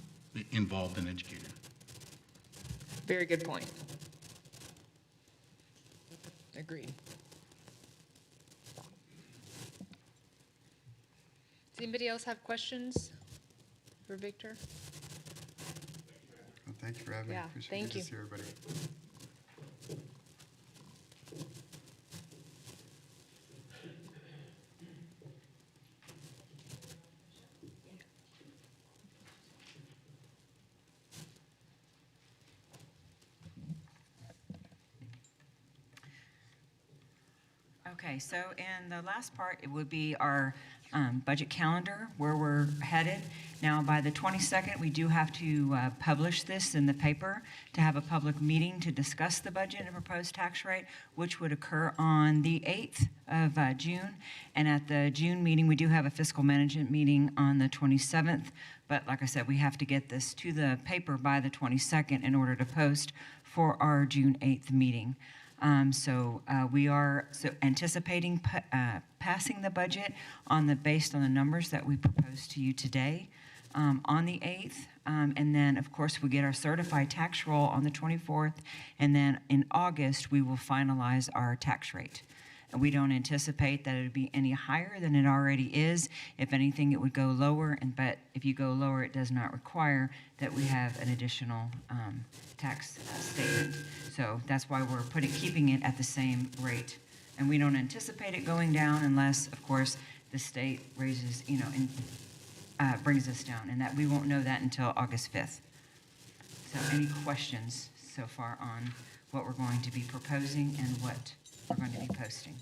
involved and educated. Very good point. Agreed. Does anybody else have questions for Victor? Well, thank you for having me. Yeah, Appreciate thank it. Good you. to see everybody. Okay, so in the last part, it would be our budget calendar, where we're headed. Now, by the 22nd, we do have to publish this in the paper to have a public meeting to discuss the budget and proposed tax rate, which would occur on the 8th of June. And at the June meeting, we do have a fiscal management meeting on the 27th. But like I said, we have to get this to the paper by the 22nd in order to post for our June 8th meeting. We are anticipating passing the budget based on the numbers that we proposed to you today on the 8th. And then, of course, we get our certified tax roll on the 24th. And then in August, we will finalize our tax rate. And we don't anticipate that it would be any higher than it already is. If anything, it would go lower. But if you go lower, it does not require that we have an additional tax statement. So that's why we're keeping it at the same rate. And we don't anticipate it going down unless, of course, the state raises, brings us down. And that we won't know that until August 5th. So any questions so far on what we're going to be proposing and what we're going to be posting?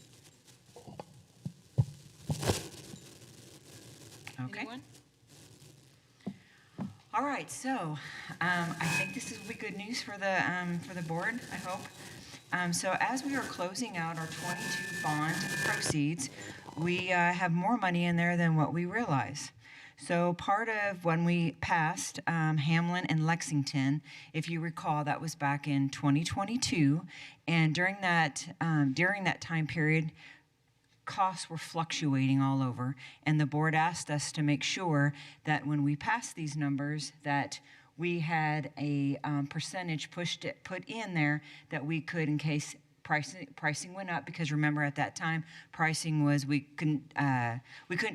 Okay. Anyone? All right, so I think this will be good news for the board, I hope. So as we are closing out our 22 bond proceeds, we have more money in there than what we realize. So part of when we passed Hamlin and Lexington, if you recall, that was back in 2022, and during that time period, costs were fluctuating all over, and the board asked us to make sure that when we passed these numbers, that we had a percentage put in there that we could, in case pricing went up, because remember at that time pricing was we couldn't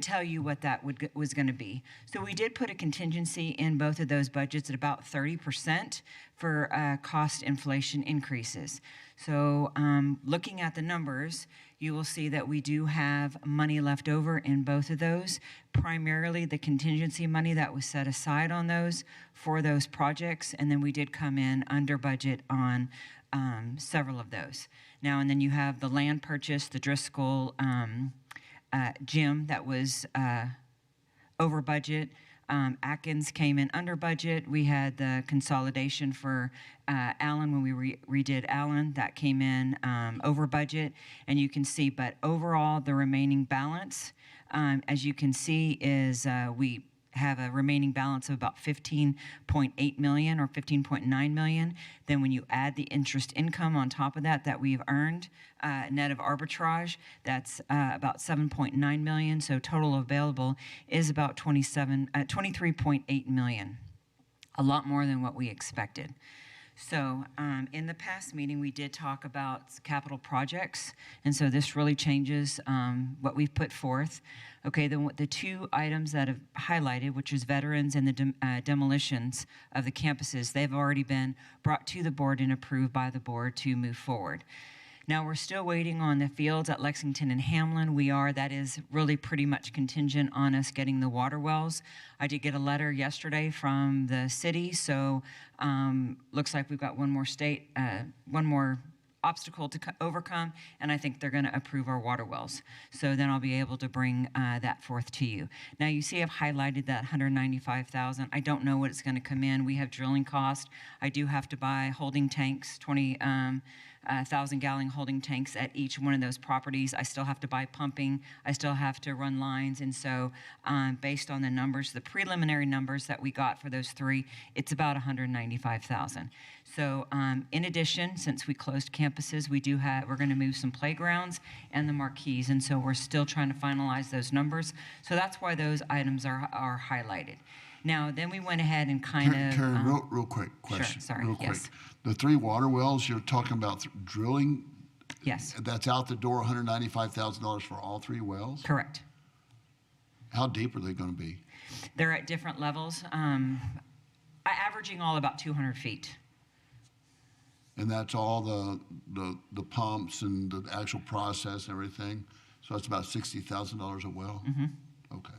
tell you what that was going to be. So we did put a contingency in both of those budgets at about 30% for cost inflation increases. So looking at the numbers, you will see that we do have money left over in both of those, primarily the contingency money that was set aside on those for those projects, and then we did come in under budget on several of those. Now, and then you have the land purchase, the Driscoll gym that was over budget. Atkins came in under budget. We had the consolidation for Allen when we redid Allen. That came in over budget. And you can see, but overall, the remaining balance, as you can see, is we have a remaining balance of about 15.8 million or 15.9 million. Then when you add the interest income on top of that we've earned, net of arbitrage, that's about 7.9 million. So total available is about 23.8 million, a lot more than what we expected. So in the past meeting, we did talk about capital projects, and so this really changes what we've put forth. Okay, the two items that have highlighted, which is veterans and the demolitions of the campuses, they've already been brought to the board and approved by the board to move forward. Now, we're still waiting on the fields at Lexington and Hamlin. That is really pretty much contingent on us getting the water wells. I did get a letter yesterday from the city, so looks like we've got one more obstacle to overcome, and I think they're going to approve our water wells. So then I'll be able to bring that forth to you. Now, you see I've highlighted that $195,000. I don't know what it's going to come in. We have drilling cost. I do have to buy holding tanks, 1,000-gallon holding tanks at each one of those properties. I still have to buy pumping. I still have to run lines. And so based on the numbers, the preliminary numbers that we got for those three, it's about $195,000. So in addition, since we closed campuses, we're going to move some playgrounds and the marquees. And so we're still trying to finalize those numbers. So that's why those items are highlighted. Now, then we went ahead and Karen, real quick question. Sure, sorry, real quick. yes. The 3 water wells you're talking about drilling? Yes. That's out the door, $195,000 for all 3 wells? Correct. How deep are they going to be? They're at different levels, averaging all about 200 feet. And that's all the pumps and the actual process and everything? So that's about $60,000 a well? Mm-hmm. Okay.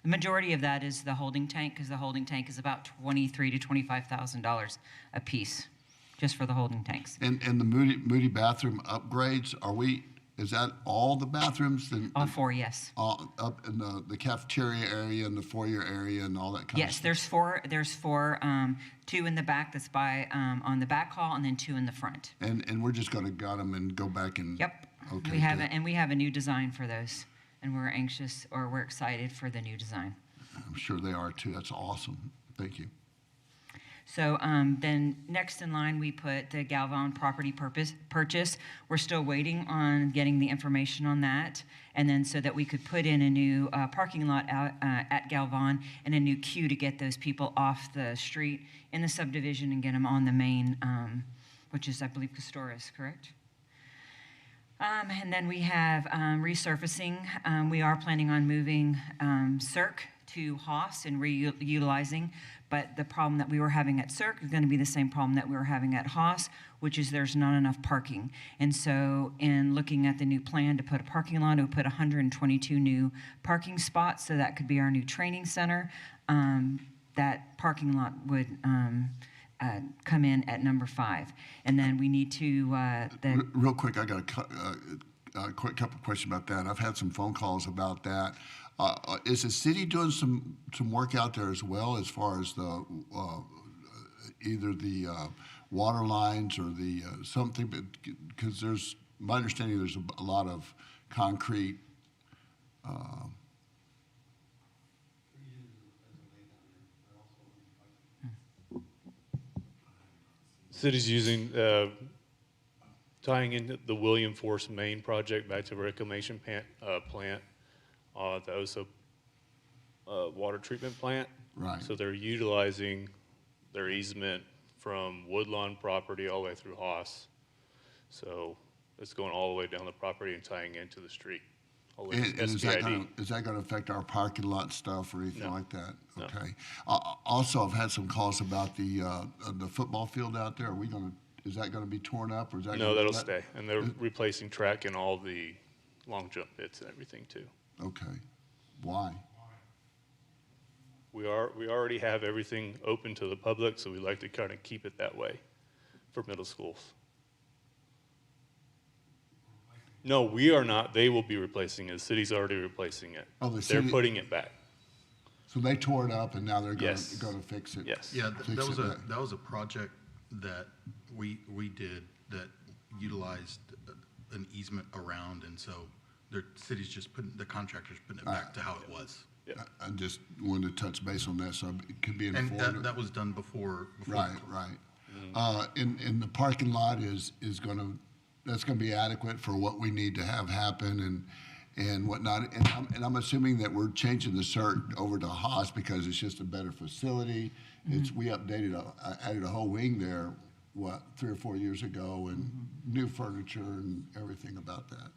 The majority of that is the holding tank, because the holding tank is about $23,000 to $25,000 a piece, just for the holding tanks. And the Moody bathroom upgrades, are we Is that all the bathrooms? All 4, yes. Up in the cafeteria area and the foyer area and all that kind of Yes, stuff? there's four, 2 in the back that's by, on the back hall, and then 2 in the front. And we're just going to gut them and go back and. Yep. Okay. We have, good. and we have a new design for those, and we're excited for the new design. I'm sure they are too. That's awesome. Thank you. So then next in line, we put the Galvan property purchase. We're still waiting on getting the information on that. And then so that we could put in a new parking lot out, at Galvan and a new queue to get those people off the street in the subdivision and get them on the main, which is, I believe, Custoras, correct? And then we have resurfacing. We are planning on moving Cirque to Haas and reutilizing, but the problem that we were having at Cirque is going to be the same problem that we were having at Haas, which is there's not enough parking. And so in looking at the new plan to put a parking lot, we put 122 new parking spots, so that could be our new training center. That parking lot would come in at number 5. And then we need to... Real quick, I got a quick couple of questions about that. I've had some phone calls about that. Is the city doing some work out there as well, as far as the either the water lines or the something? Because there's my understanding there's a lot of concrete. City's using tying in the William Force Main project back to the reclamation plant, the OSO water treatment plant. Right. So they're utilizing their easement from Woodlawn property all the way through Haas. So it's going all the way down the property and tying into the street. All the way to And is that SPID. going to affect our parking lot stuff or anything No. like that? No. Okay. Also, I've had some calls about the football field out there. Is that going to be torn up, or is that? No, that'll stay. And they're replacing track and all the long jump bits and everything too. Okay. Why? We already have everything open to the public, so we like to kind of keep it that way for middle schools. No, we are not. They will be replacing it. The city's already replacing it. Oh, the They're city- putting it back. So they tore it up, and now they're going Yes. to fix it. Yes. Yeah, Fix that was it back. that was a project that we did that utilized an easement around, and so the city's just the contractor's putting it back to how it was. I just wanted to touch base on that, so it could be And informative. that was done before. Right, right. And the parking lot is that's going to be adequate for what we need to have happen and whatnot. And I'm assuming that we're changing the CERT over to Haas because it's just a better facility. We added a whole wing there, 3 or 4 years ago, and new furniture and everything about that.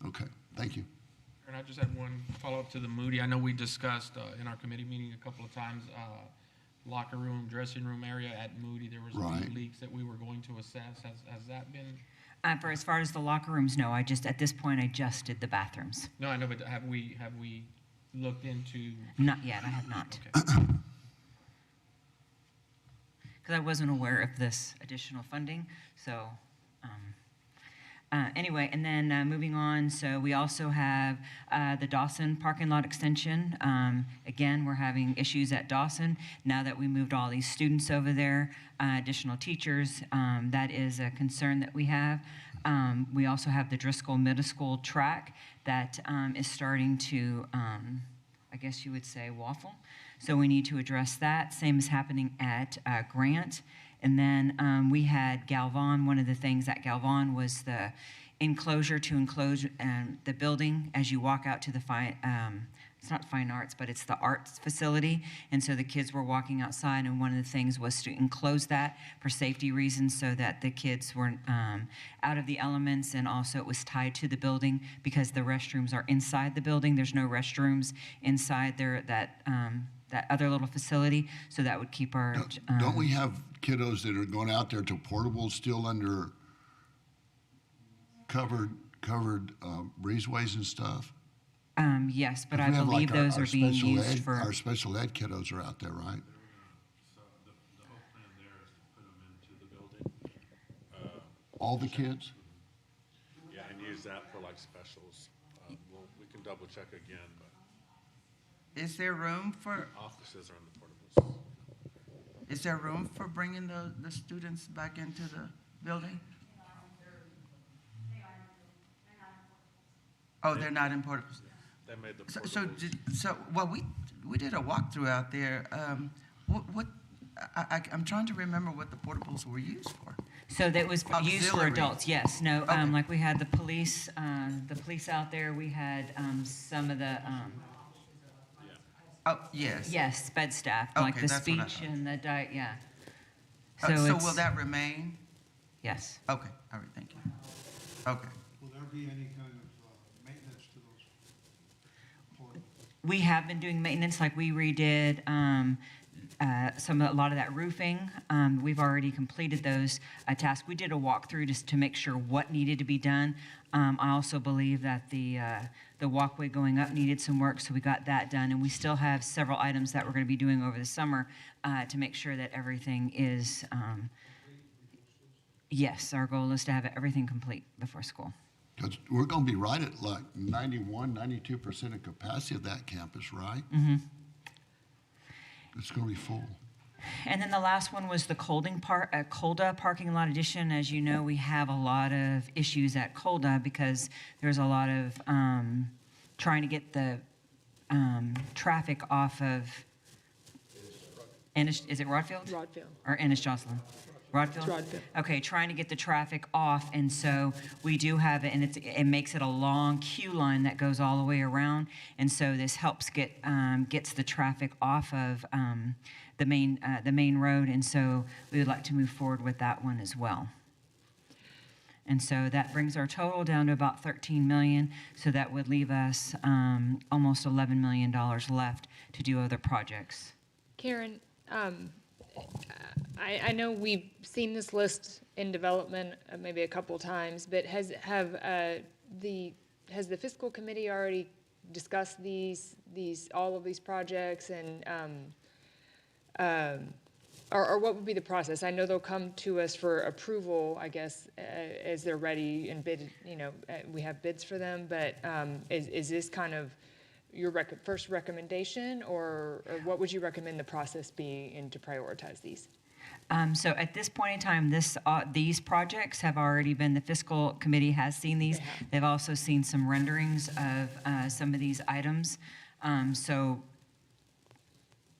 Okay, thank you. And I just had one follow-up to the Moody. I know we discussed in our committee meeting a couple of times, locker room, dressing room area at Moody. There was Right. 2 leaks that we were going to assess. Has that been? For as far as the locker rooms, no. At this point, I just did the bathrooms. No, I know, but have we looked into? Not yet, I have not. Okay. Because I wasn't aware of this additional funding, so, anyway, and then moving on, so we also have the Dawson parking lot extension. Again, we're having issues at Dawson now that we moved all these students over there, additional teachers. That is a concern that we have. We also have the Driscoll Middle School track that is starting to, I guess you would say, waffle. So we need to address that. Same is happening at Grant. And then we had Galvan. One of the things at Galvan was the enclosure to enclose the building as you walk out to the it's not fine arts, but it's the arts facility. And so the kids were walking outside, and one of the things was to enclose that for safety reasons so that the kids weren't out of the elements, and also it was tied to the building because the restrooms are inside the building. There's no restrooms inside there that other little facility, so that would keep our... Don't we have kiddos that are going out there to portables still under covered breezeways and stuff? Yes, but We I have, believe like, those are being used for... Our special ed kiddos are out there, right? So the whole plan there is to put them into the building. All the kids? Yeah, and use that for like specials. We can double check again, but Is there room for, offices are in the portables. is there room for bringing the students back into the building? Oh, they're not in portables. They made the So, portables. well, we did a walkthrough out there. I'm trying to remember what the portables were used for. So that was used for Auxiliary. adults, yes. No, Okay. like we had the police out there. We had some of the, Oh, yes. yes, sped staff, like Okay, the that's what I speech thought. and the diet, yeah. So it's- will that remain? Yes. Okay, all right, thank you. Okay. Will there be any kind of maintenance to those portables? We have been doing maintenance, like we redid a lot of that roofing. We've already completed those tasks. We did a walkthrough just to make sure what needed to be done. I also believe that the walkway going up needed some work, so we got that done. And we still have several items that we're going to be doing over the summer to make sure that everything is, yes, our goal is to have everything complete before school. Because we're going to be right at like 91, 92% of capacity of that campus, right? Mm-hmm. It's going to be full. And then the last one was the Colda parking lot addition. As you know, we have a lot of issues at Colda because there's a lot of trying to get the traffic off of Ennis, is it Rodfield? Rodfield. Or Ennis Jocelyn? Rodfield? It's Rodfield. Okay, trying to get the traffic off, and so we do have it, and it makes it a long queue line that goes all the way around, and so this helps gets the traffic off of the main road, and so we would like to move forward with that one as well. And so that brings our total down to about 13 million, so that would leave us almost $11 million left to do other projects. Karen, I know we've seen this list in development maybe a couple times, but has the fiscal committee already discussed all of these projects, and or what would be the process? I know they'll come to us for approval, I guess, as they're ready and bid. We have bids for them, but is this kind of your first recommendation, or what would you recommend the process be to prioritize these? So at this point in time, these projects have already been, the fiscal committee has seen these. They've also seen some renderings of some of these items. So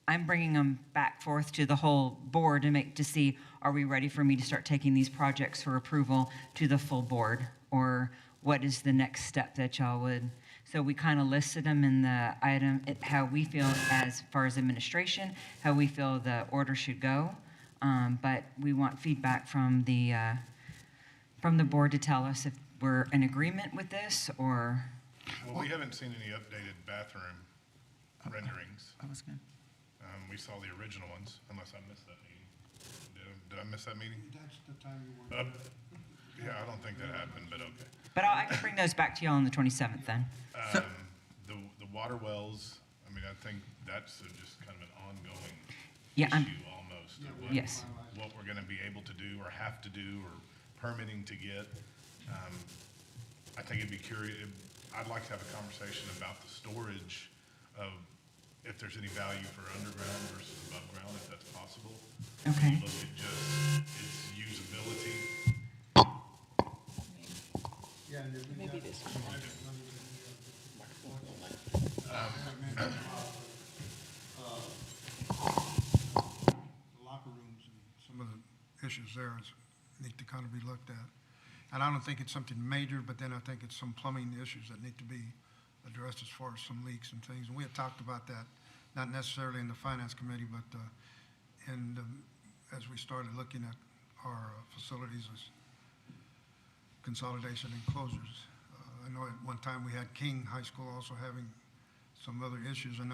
I'm bringing them back forth to the whole board to see, are we ready for me to start taking these projects for approval to the full board? Or what is the next step that y'all would? So we kind of listed them in the item, how we feel as far as administration, how we feel the order should go. But we want feedback from the board to tell us if we're in agreement with this, or. Well, we haven't seen any updated bathroom renderings. I was good. We saw the original ones, unless I missed that meeting. Did I miss that meeting? That's the time you want. Yeah, I don't think that happened, but okay. But I can bring those back to y'all on the 27th then. The water wells, I mean, I think that's just kind of an ongoing Yeah, issue almost. of yes. What we're gonna be able to do or have to do or permitting to get. I think it'd be curious, I'd like to have a conversation about the storage of, if there's any value for underground versus above ground, if that's possible. Okay. Look at just its usability. Yeah, and if we Maybe got this private money the locker rooms and some of the issues there need to kind of be looked at. And I don't think it's something major, but then I think it's some plumbing issues that need to be addressed as far as some leaks and things. And we had talked about that, not necessarily in the finance committee, but as we started looking at our facilities as consolidation and closures. I know at one time we had King High School also having some other issues, and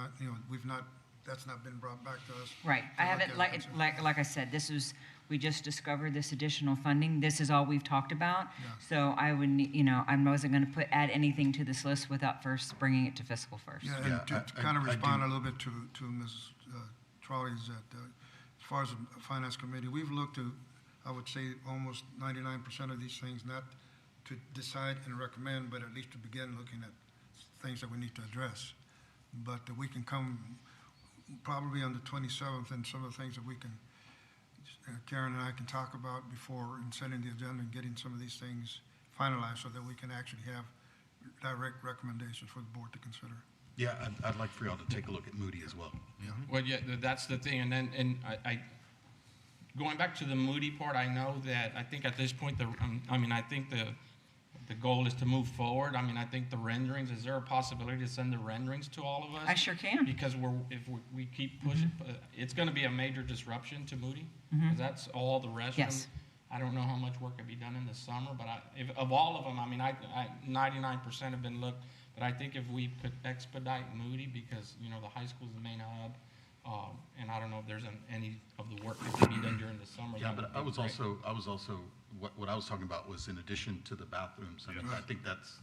that's not been brought back to us. Right. I haven't, like I said, we just discovered this additional funding. This is all we've talked about. Yeah. So I would, I wasn't going to add anything to this list without first bringing it to fiscal first. Yeah, Yeah, and to I kind of do- respond a little bit to Ms. Trolley's, that as far as the finance committee, we've looked at, I would say, almost 99% of these things, not to decide and recommend, but at least to begin looking at things that we need to address. But we can come probably on the 27th, and some of the things that we can, Karen and I can talk about before and setting the agenda and getting some of these things finalized so that we can actually have direct recommendations for the board to consider. Yeah, I'd like for y'all to take a look at Moody as well. Well, yeah, that's the thing, and then, I going back to the Moody part, I know that, I think at this point, I think the goal is to move forward. I mean, I think the renderings, is there a possibility to send the renderings to all of us? I sure can. Because if we keep pushing, it's gonna be a major disruption to Moody, because that's all the restrooms. Yes. I don't know how much work could be done in the summer, but if, of all of them, I mean, 99% have been looked, but I think if we could expedite Moody, because, you know, the high school's the main hub, and I don't know if there's any of the work that can be done during the summer. Yeah, that but would be I was great. also, what I was talking about was in addition to the bathrooms. I mean, I think that's,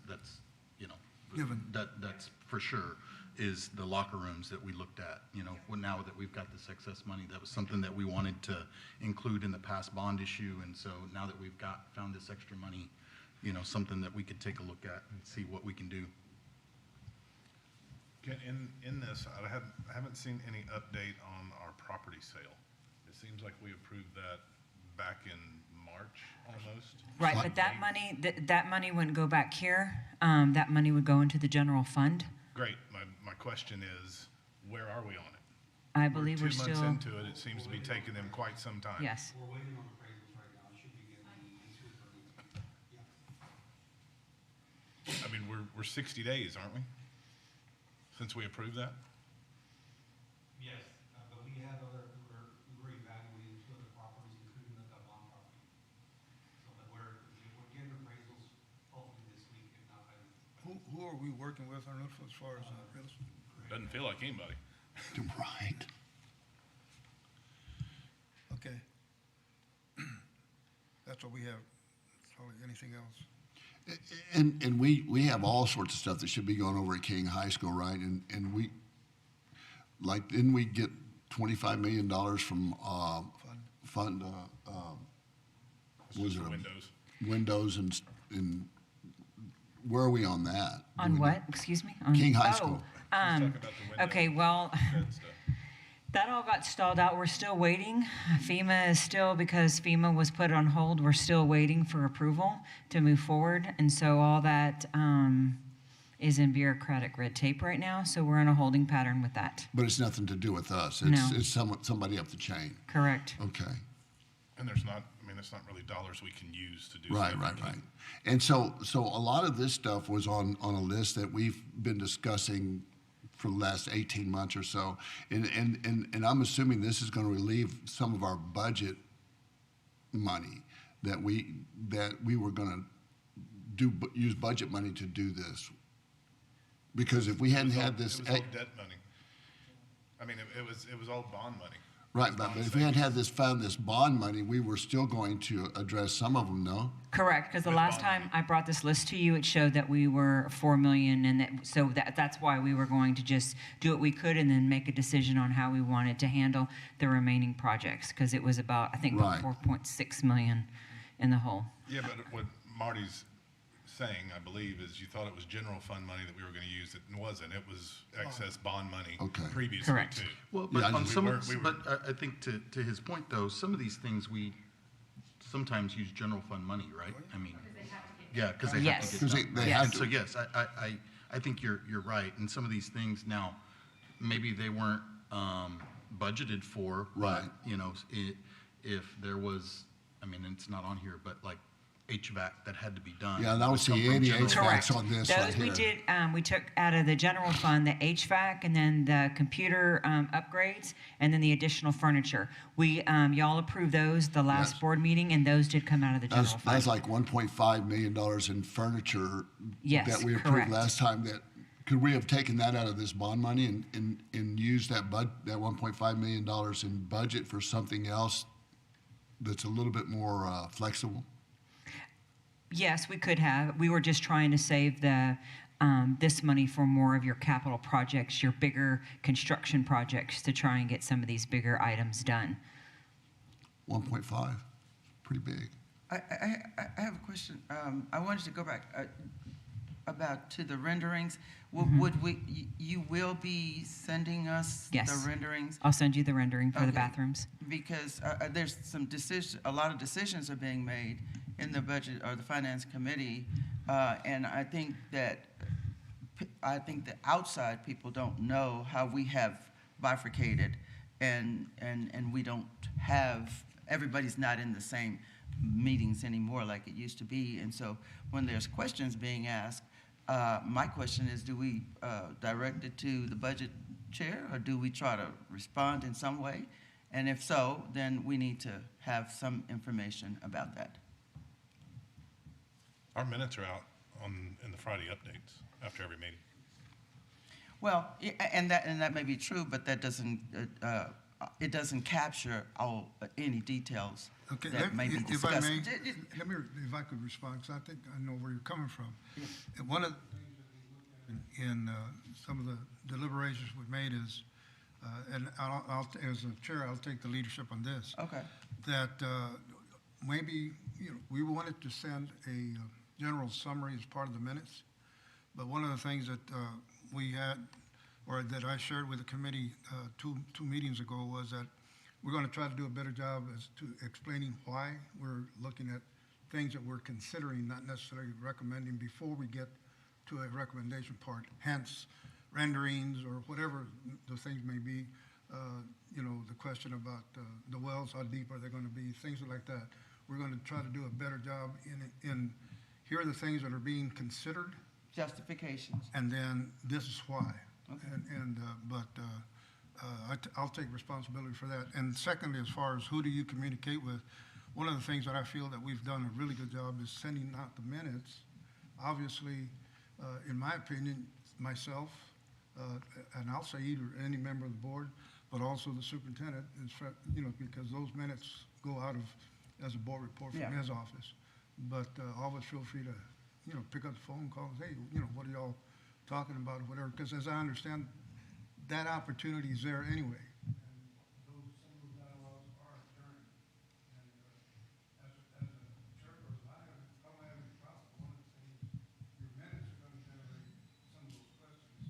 you know, Given. that's for sure, is the locker rooms that we looked at, you know, now that we've got this excess money. That was something that we wanted to include in the past bond issue, and so now that we've found this extra money, you know, something that we could take a look at and see what we can do. In this, I haven't seen any update on our property sale. It seems like we approved that back in March almost. Right, but that money, that money wouldn't go back here. That money would go into the general fund. Great. My question is, where are we on it? I believe we're 2 still, months into it. It seems to be taking them quite some time. yes. We're waiting on appraisals right now. It should be getting I mean, we're 60 days, aren't we? Since we approved that? Yes, but we have we're evaluating 2 other properties, including the bond property. So, but we're getting appraisals hopefully this week, if not by the. Who are we working with, Arnold, as far as real estate? Doesn't feel like anybody. Right. Okay. That's what we have. Sorry, anything else? And we have all sorts of stuff that should be going over at King High School, right? And we, like, didn't we get $25 million from fund, was it? Windows. Windows and where are we on that? On what? Excuse me? On- King High oh, School. Talking about the window Okay, well, shed stuff. that all got stalled out. We're still waiting. FEMA is still, because FEMA was put on hold, we're still waiting for approval to move forward. And so all that is in bureaucratic red tape right now. So we're in a holding pattern with that. But it's nothing to do with us. No. It's somebody up the chain. Correct. Okay. And it's not really dollars we can use to do Right, something. right. And so a lot of this stuff was on a list that we've been discussing for the last 18 months or so. And I'm assuming this is going to relieve some of our budget money that we were going to use budget money to do this. Because if we hadn't had this, It was all debt money. I mean, it was all bond money. right, but if we hadn't had found this bond money, we were still going to address some of them, no? Correct, because the last time I brought this list to you, it showed that we were 4 million, and so that's why we were going to just do what we could and then make a decision on how we wanted to handle the remaining projects, because it was about, I think, Right. 4.6 million in the whole. Yeah, but what Marty's saying, I believe, is you thought it was general fund money that we were going to use. It wasn't. It was excess bond money Okay. previously, Correct. too. Well, but Yeah, on we some, weren't- we were- but I think to his point though, some of these things we sometimes use general fund money, right? I mean, yeah, because they have Yes. to 'Cause get they done. had So to. yes, I think you're right. And some of these things now, maybe they weren't budgeted for, but, Right. you know, if there was, I mean, it's not on here, but like HVAC that had to be done. Yeah, and I don't would come see from any general fund. HVACs on this right Those we here. did, we took out of the general fund the HVAC and then the computer upgrades and then the additional furniture. Y'all approved those the last Yes. board meeting, and those did come out of the general That's fund. like $1.5 million in furniture Yes, that we approved correct. last time. Could we have taken that out of this bond money and used that $1.5 million in budget for something else that's a little bit more flexible? Yes, we could have. We were just trying to save this money for more of your capital projects, your bigger construction projects, to try and get some of these bigger items done. 1.5, pretty big. I have a question. I wanted to go back about to the renderings. Would you will be sending us Yes. the renderings? I'll send you the rendering for the Okay. bathrooms. Because there's a lot of decisions are being made in the budget or the finance committee, and I think that the outside people don't know how we have bifurcated, and we don't have, everybody's not in the same meetings anymore like it used to be, and so when there's questions being asked, my question is, do we direct it to the budget chair, or do we try to respond in some way? And if so, then we need to have some information about that. Our minutes are out in the Friday updates after every meeting. Well, and that may be true, but that doesn't, it doesn't capture any details Okay, that may be if I discussed. may, let me, if I could respond, because I think I know where you're coming from. And one of the things that we looked at in some of the deliberations we made is, and I'll, as a chair, I'll take the leadership on this. Okay. That maybe, we wanted to send a general summary as part of the minutes, but one of the things that we had, or that I shared with the committee two meetings ago, was that we're going to try to do a better job as to explaining why we're looking at things that we're considering, not necessarily recommending before we get to a recommendation part, hence renderings or whatever the things may be. The question about the wells, how deep are they going to be, things like that. We're going to try to do a better job in here are the things that are being considered. Justifications. And then this is why. Okay. I'll take responsibility for that. And secondly, as far as who do you communicate with, one of the things that I feel that we've done a really good job is sending out the minutes. Obviously, in my opinion, myself, and I'll say either any member of the board, but also the superintendent, because those minutes go out as a board report from his office. But always feel free to, pick up the phone, call, and say, what are y'all talking about, or whatever. Because as I understand, that opportunity is there anyway. Some of those dialogues are occurring. And as a chairperson, I don't have any problem. One of the things, your minutes are going to generate some of those questions.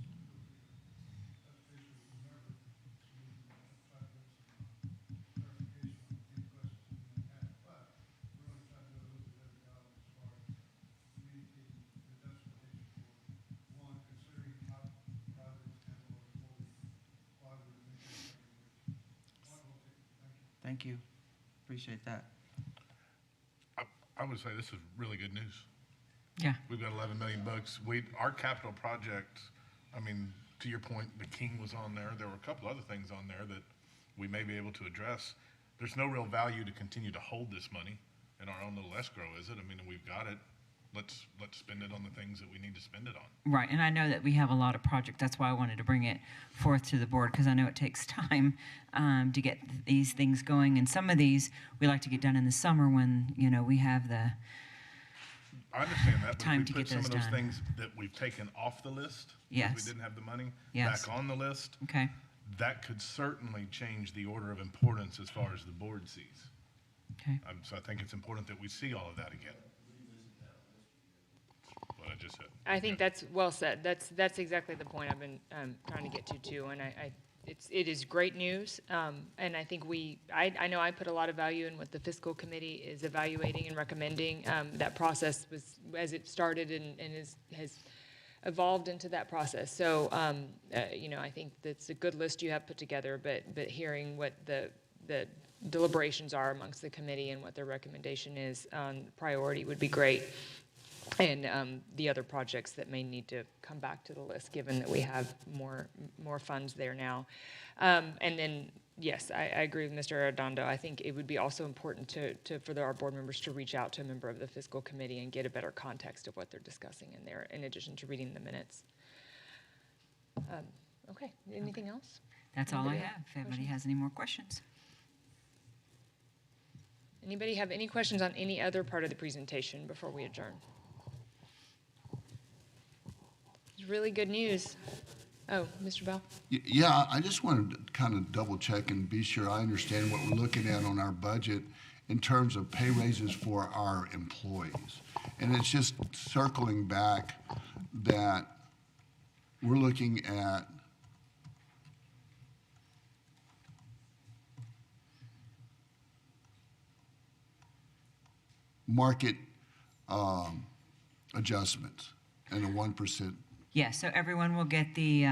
That's basically whomever, so we can try to get some clarification on any questions we may have. But we're going to try to do a little bit better job as far as communicating the justification for, one, considering how projects and or why we're making it. Thank you. Appreciate that. I would say this is really good news. Yeah. We've got 11 million bucks. Our capital project, to your point, the King was on there. There were a couple other things on there that we may be able to address. There's no real value to continue to hold this money in our own little escrow, is it? We've got it. Let's spend it on the things that we need to spend it on. Right, and I know that we have a lot of projects. That's why I wanted to bring it forth to the board, because I know it takes time to get these things going. And some of these we like to get done in the summer when, we have the I understand that, but time if to we put get some those of those done. things that we've taken off the list, Yes. because we didn't have the money, Yes. back on the list, Okay. that could certainly change the order of importance as far as the board sees. Okay. So I think it's important that we see all of that again. What I just said. I think that's well said. That's exactly the point I've been trying to get to too. And it is great news. And I think I know I put a lot of value in what the fiscal committee is evaluating and recommending. That process was, as it started and has evolved into that process. So, I think that's a good list you have put together, but hearing what the deliberations are amongst the committee and what their recommendation is on priority would be great. And the other projects that may need to come back to the list, given that we have more funds there now. And then, yes, I agree with Mr. Arredondo. I think it would be also important for our board members to reach out to a member of the fiscal committee and get a better context of what they're discussing in there, in addition to reading the minutes. Okay, anything else? That's all I Anybody have. If anybody questions? has any more questions. Anybody have any questions on any other part of the presentation before we adjourn? It's really good news. Oh, Mr. Bell? Yeah, I just wanted to kind of double check and be sure I understand what we're looking at on our budget. in terms of pay raises for our employees. And it's just circling back that we're looking at market adjustments and a 1%. Yes, so everyone will get the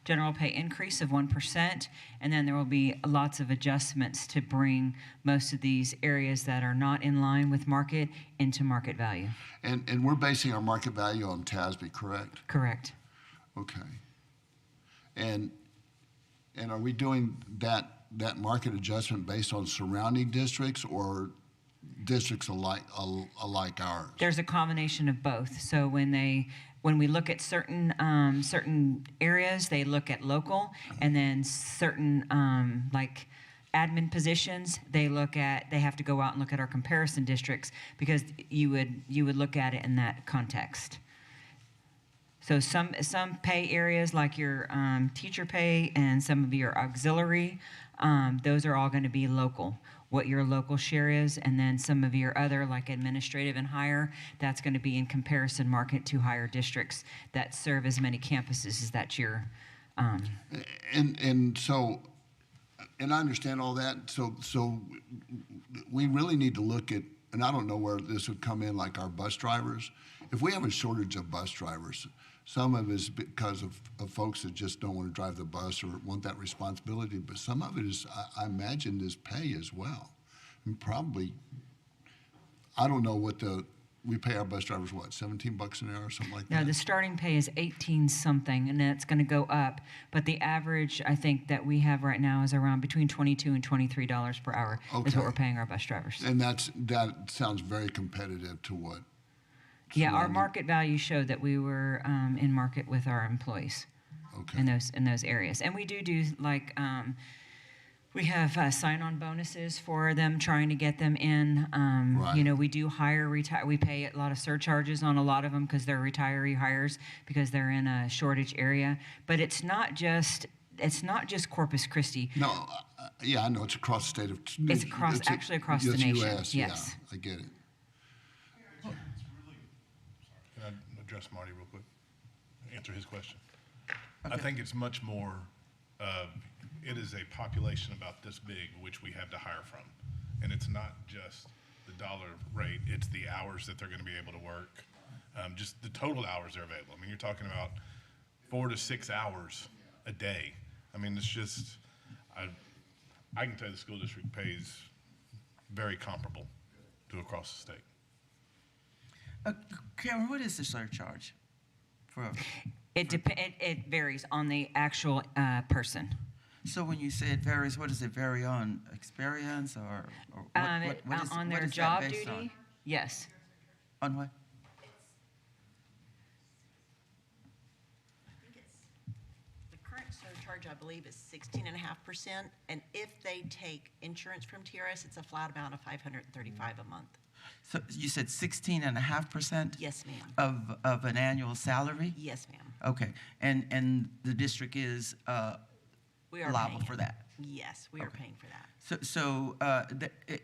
general pay increase of 1%, and then there will be lots of adjustments to bring most of these areas that are not in line with market into market value. And we're basing our market value on TASB, correct? Correct. Okay. And are we doing that market adjustment based on surrounding districts or districts alike ours? There's a combination of both. So when we look at certain areas, they look at local, and then certain like admin positions, they have to go out and look at our comparison districts, because you would look at it in that context. So some pay areas like your teacher pay and some of your auxiliary, those are all going to be local, what your local share is, and then some of your other like administrative and higher, that's going to be in comparison market to higher districts that serve as many campuses as that you're. And so, and I understand all that. So we really need to look at, and I don't know where this would come in, like our bus drivers. If we have a shortage of bus drivers, some of it is because of folks that just don't want to drive the bus or want that responsibility, but some of it is, I imagine, is pay as well. And probably, I don't know what we pay our bus drivers, what, $17 an hour or something like that? No, the starting pay is 18 something, and that's going to go up. But the average, I think, that we have right now is around between $22 and $23 per hour is Okay. what we're paying our bus drivers. And that sounds very competitive to what? Yeah, our surrounding- market value showed that we were in market with our employees Okay. in those areas. And we do like, we have sign-on bonuses for them, trying to get them in. Right. You know, we do we pay a lot of surcharges on a lot of them because they're retiree hires, because they're in a shortage area. But it's not just Corpus Christi. No, yeah, I know it's across the state of. It's actually across the it's nation. US, Yes. Yeah, I get it. Can I address Marty real quick? Answer his question. I think it's much more, it is a population about this big which we have to hire from. And it's not just the dollar rate, it's the hours that they're going to be able to work, just the total hours they're available. I mean, you're talking about 4 to 6 hours a day. I mean, it's just, I can tell you the school district pays very comparable to across the state. Karen, what is the surcharge for? It varies on the actual person. So when you say it varies, what does it vary on? Experience or what is, On what their is that job based duty? on? Yes. On what? The current surcharge, I believe, is 16.5%, and if they take insurance from TRS, it's a flat amount of $535 a month. So you said 16.5%? Yes, ma'am. Of an annual salary? Yes, ma'am. Okay, and the district is We are liable paying for it. that? Yes, we are Okay. paying for that. So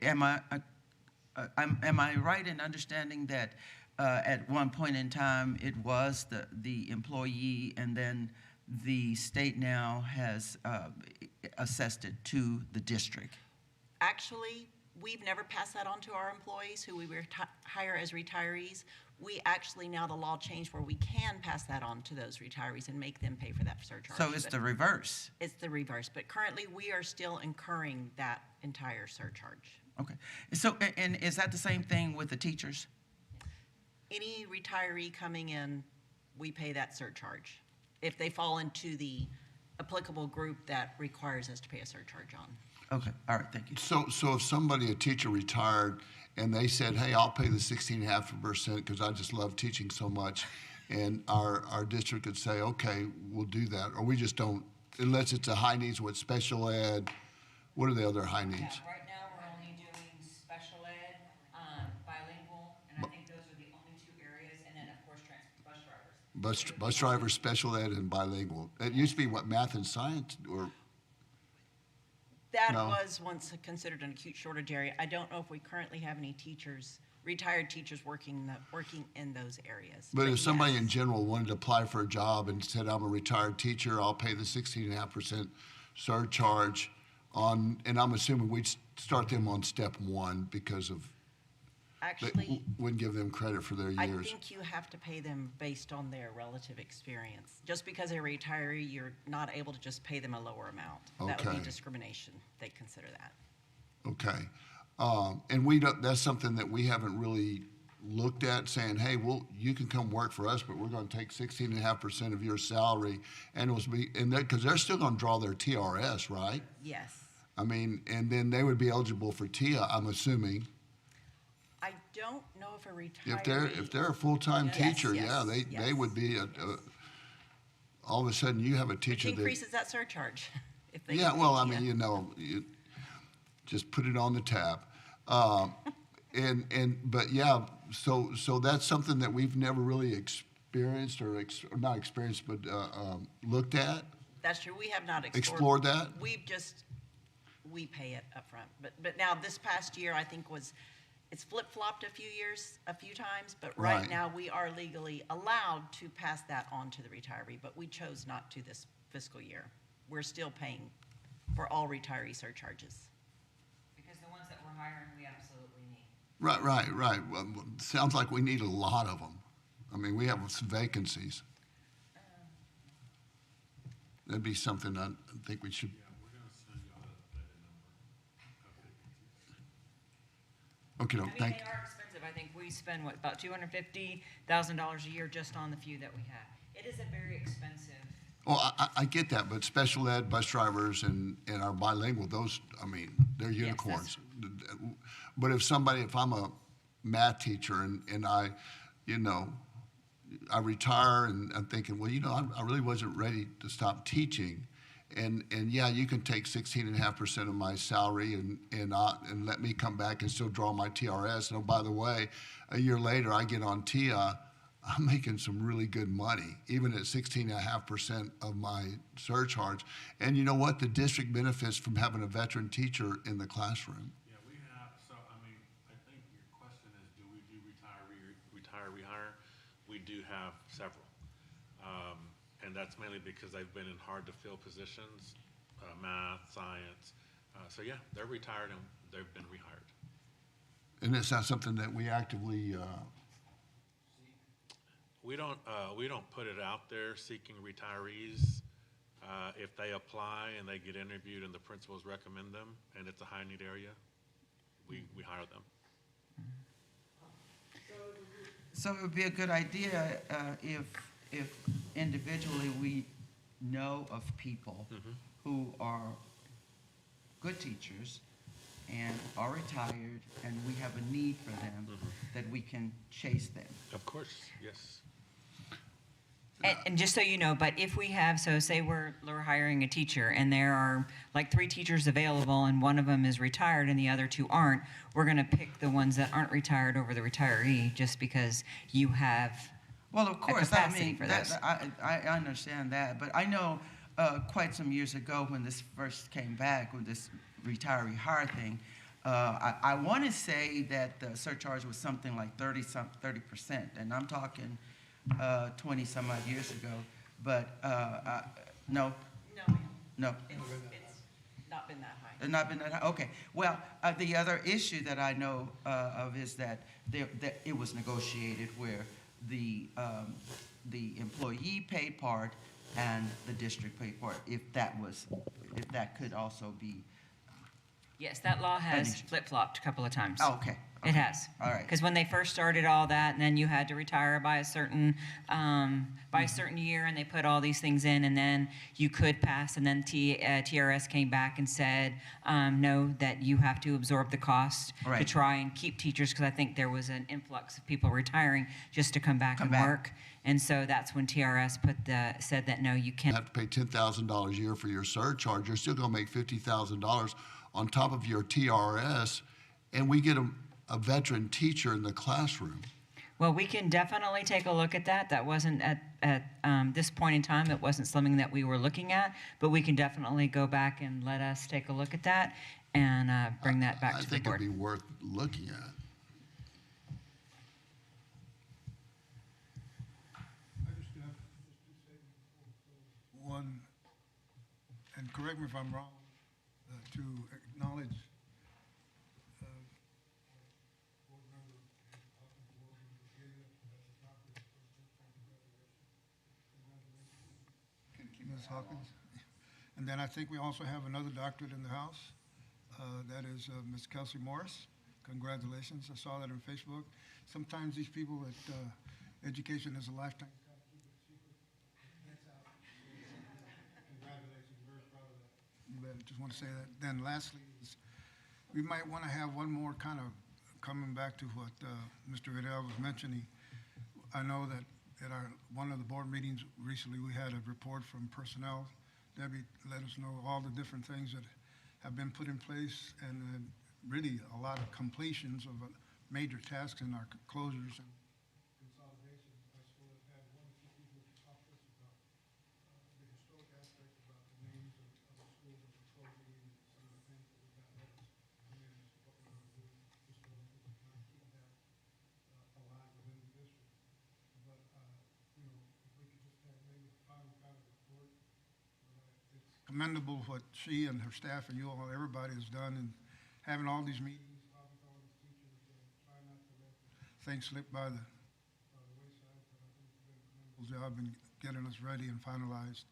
am I right in understanding that at one point in time, it was the employee, and then the state now has assessed it to the district? Actually, we've never passed that on to our employees who we hire as retirees. We actually, now the law changed where we can pass that on to those retirees and make them pay for that surcharge. So it's But the reverse? It's the reverse, but currently we are still incurring that entire surcharge. Okay. So, and is that the same thing with the teachers? Any retiree coming in, we pay that surcharge if they fall into the applicable group that requires us to pay a surcharge on. Okay, all right, thank you. So if somebody, a teacher retired, and they said, hey, I'll pay the 16.5% because I just love teaching so much, and our district could say, okay, we'll do that, or we just don't, unless it's a high needs with special ed, what are the other high needs? Right now, we're only doing special ed, bilingual, and I think those are the only two areas, and then, of course, bus drivers. Bus drivers, special ed, and bilingual. It used to be what, math and science, or? That No. was once considered an acute shortage area. I don't know if we currently have any teachers, retired teachers working in those areas. But if somebody yes. in general wanted to apply for a job and said, I'm a retired teacher, I'll pay the 16.5% surcharge on, and I'm assuming we'd start them on step one because of, Actually, wouldn't give them credit for their I years. think you have to pay them based on their relative experience. Just because they're a retiree, you're not able to just pay them a lower amount. That would be Okay. discrimination. They consider that. Okay. And we don't, that's something that we haven't really looked at, saying, hey, well, you can come work for us, but we're going to take 16.5% of your salary, and it was because they're still going to draw their TRS, right? Yes. I mean, and then they would be eligible for TIA, I'm assuming. I don't know if a retiree. If they're a full-time Yes, teacher, yes, yeah, they yes. would be all of a sudden you have a Which teacher that. increases that surcharge. If they Yeah, get well, the I mean, TIA. you just put it on the tab. But yeah, so that's something that we've never really experienced or not experienced, but looked at, That's true. We have not explored that. We pay it up front. But now this past year, I think it's flip-flopped a few times, but right Right. now we are legally allowed to pass that on to the retiree, but we chose not to this fiscal year. We're still paying for all retiree surcharges. Because the ones that we're hiring, we absolutely need. Right. Well, sounds like we need a lot of them. I mean, we have some vacancies. That'd be something I think we should. Okay, no, I mean, thank. they are expensive. I think we spend, about $250,000 a year just on the few that we have. It is a very expensive. Well, I get that, but special ed, bus drivers, and our bilingual, those, I mean, they're unicorns. But if I'm a math teacher and I retire and I'm thinking, well, I really wasn't ready to stop teaching. And yeah, you can take 16.5% of my salary and let me come back and still draw my TRS. And oh, by the way, a year later I get on TIA, I'm making some really good money, even at 16.5% of my surcharge. And you know what? The district benefits from having a veteran teacher in the classroom. Yeah, we have, so, I mean, I think your question is, do we do retire, rehire? We do have several. And that's mainly because they've been in hard-to-fill positions, math, science. So yeah, they're retired and they've been rehired. And it's not something that we actively, We don't put it out there seeking retirees. If they apply and they get interviewed and the principals recommend them and it's a high-need area, we hire them. So it would be a good idea if individually we know of people who are good teachers and are retired and we have a need for them, that we can chase them. Of course, yes. And just so you know, but if we have, so say we're hiring a teacher and there are like 3 teachers available and one of them is retired and the other 2 aren't, we're going to pick the ones that aren't retired over the retiree just because you have Well, of course, I capacity mean, for those. I understand that, but I know quite some years ago when this first came back with this retiree hire thing, I want to say that the surcharge was something like 30%, and I'm talking 20 some odd years ago, but no. No. It's not been that high. It's not been that high? Okay. Well, the other issue that I know of is that it was negotiated where the employee paid part and the district paid part, if that could also be. Yes, that law has Finished. flip-flopped a couple of times. Oh, okay. It has. All right. Because when they first started all that, and then you had to retire by a certain year, and they put all these things in, and then you could pass, and then TRS came back and said, no, that you have to absorb the cost to Right. try and keep teachers, because I think there was an influx of people retiring just to come back and work. And so that's when TRS said that, no, you can't. have to pay $10,000 a year for your surcharge. You're still going to make $50,000 on top of your TRS, and we get a veteran teacher in the classroom. Well, we can definitely take a look at that. That wasn't at this point in time, it wasn't something that we were looking at, but we can definitely go back and let us take a look at that and bring that back I to the think board. it'd be worth looking at. One, and correct me if I'm wrong, to acknowledge board member Ms. Hawkins. And then I think we also have another doctorate in the house. That is Ms. Kelsey Morris. Congratulations. I saw that on Facebook. Sometimes these people that education is a lifetime. Congratulations. Very proud of that. You bet. Just want to say that. Then lastly, we might want to have one more kind of coming back to what Mr. Vidal was mentioning. I know that at one of the board meetings recently, we had a report from personnel. Debbie let us know all the different things that have been put in place and really a lot of completions of major tasks in our closures and consolidations. I still have had one or two people talk to us about the historic aspect about the names of the schools that we're closing and some of the things that we've got left. And then what we're going to do, just so that we can kind of keep that alive within the district. But, you know, if we could just have maybe a final kind of report. It's commendable what she and her staff and you all, everybody has done in having all these meetings, talking to all these teachers, trying not to let things slip by the wayside. But I think it's been a commendable job in getting us ready and finalized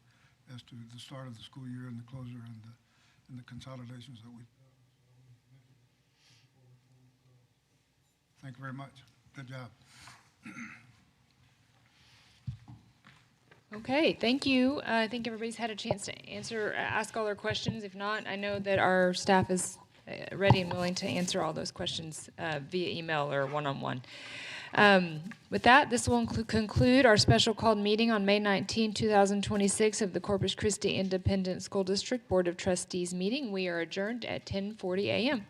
as to the start of the school year and the closure and the consolidations that we've done. So I want to mention that before we close. Thank you very much. Good job. Okay, thank you. I think everybody's had a chance to ask all their questions. If not, I know that our staff is ready and willing to answer all those questions via email or one-on-one. With that, this will conclude our special called meeting on May 19, 2026 of the Corpus Christi Independent School District Board of Trustees meeting. We are adjourned at 10:40 a.m.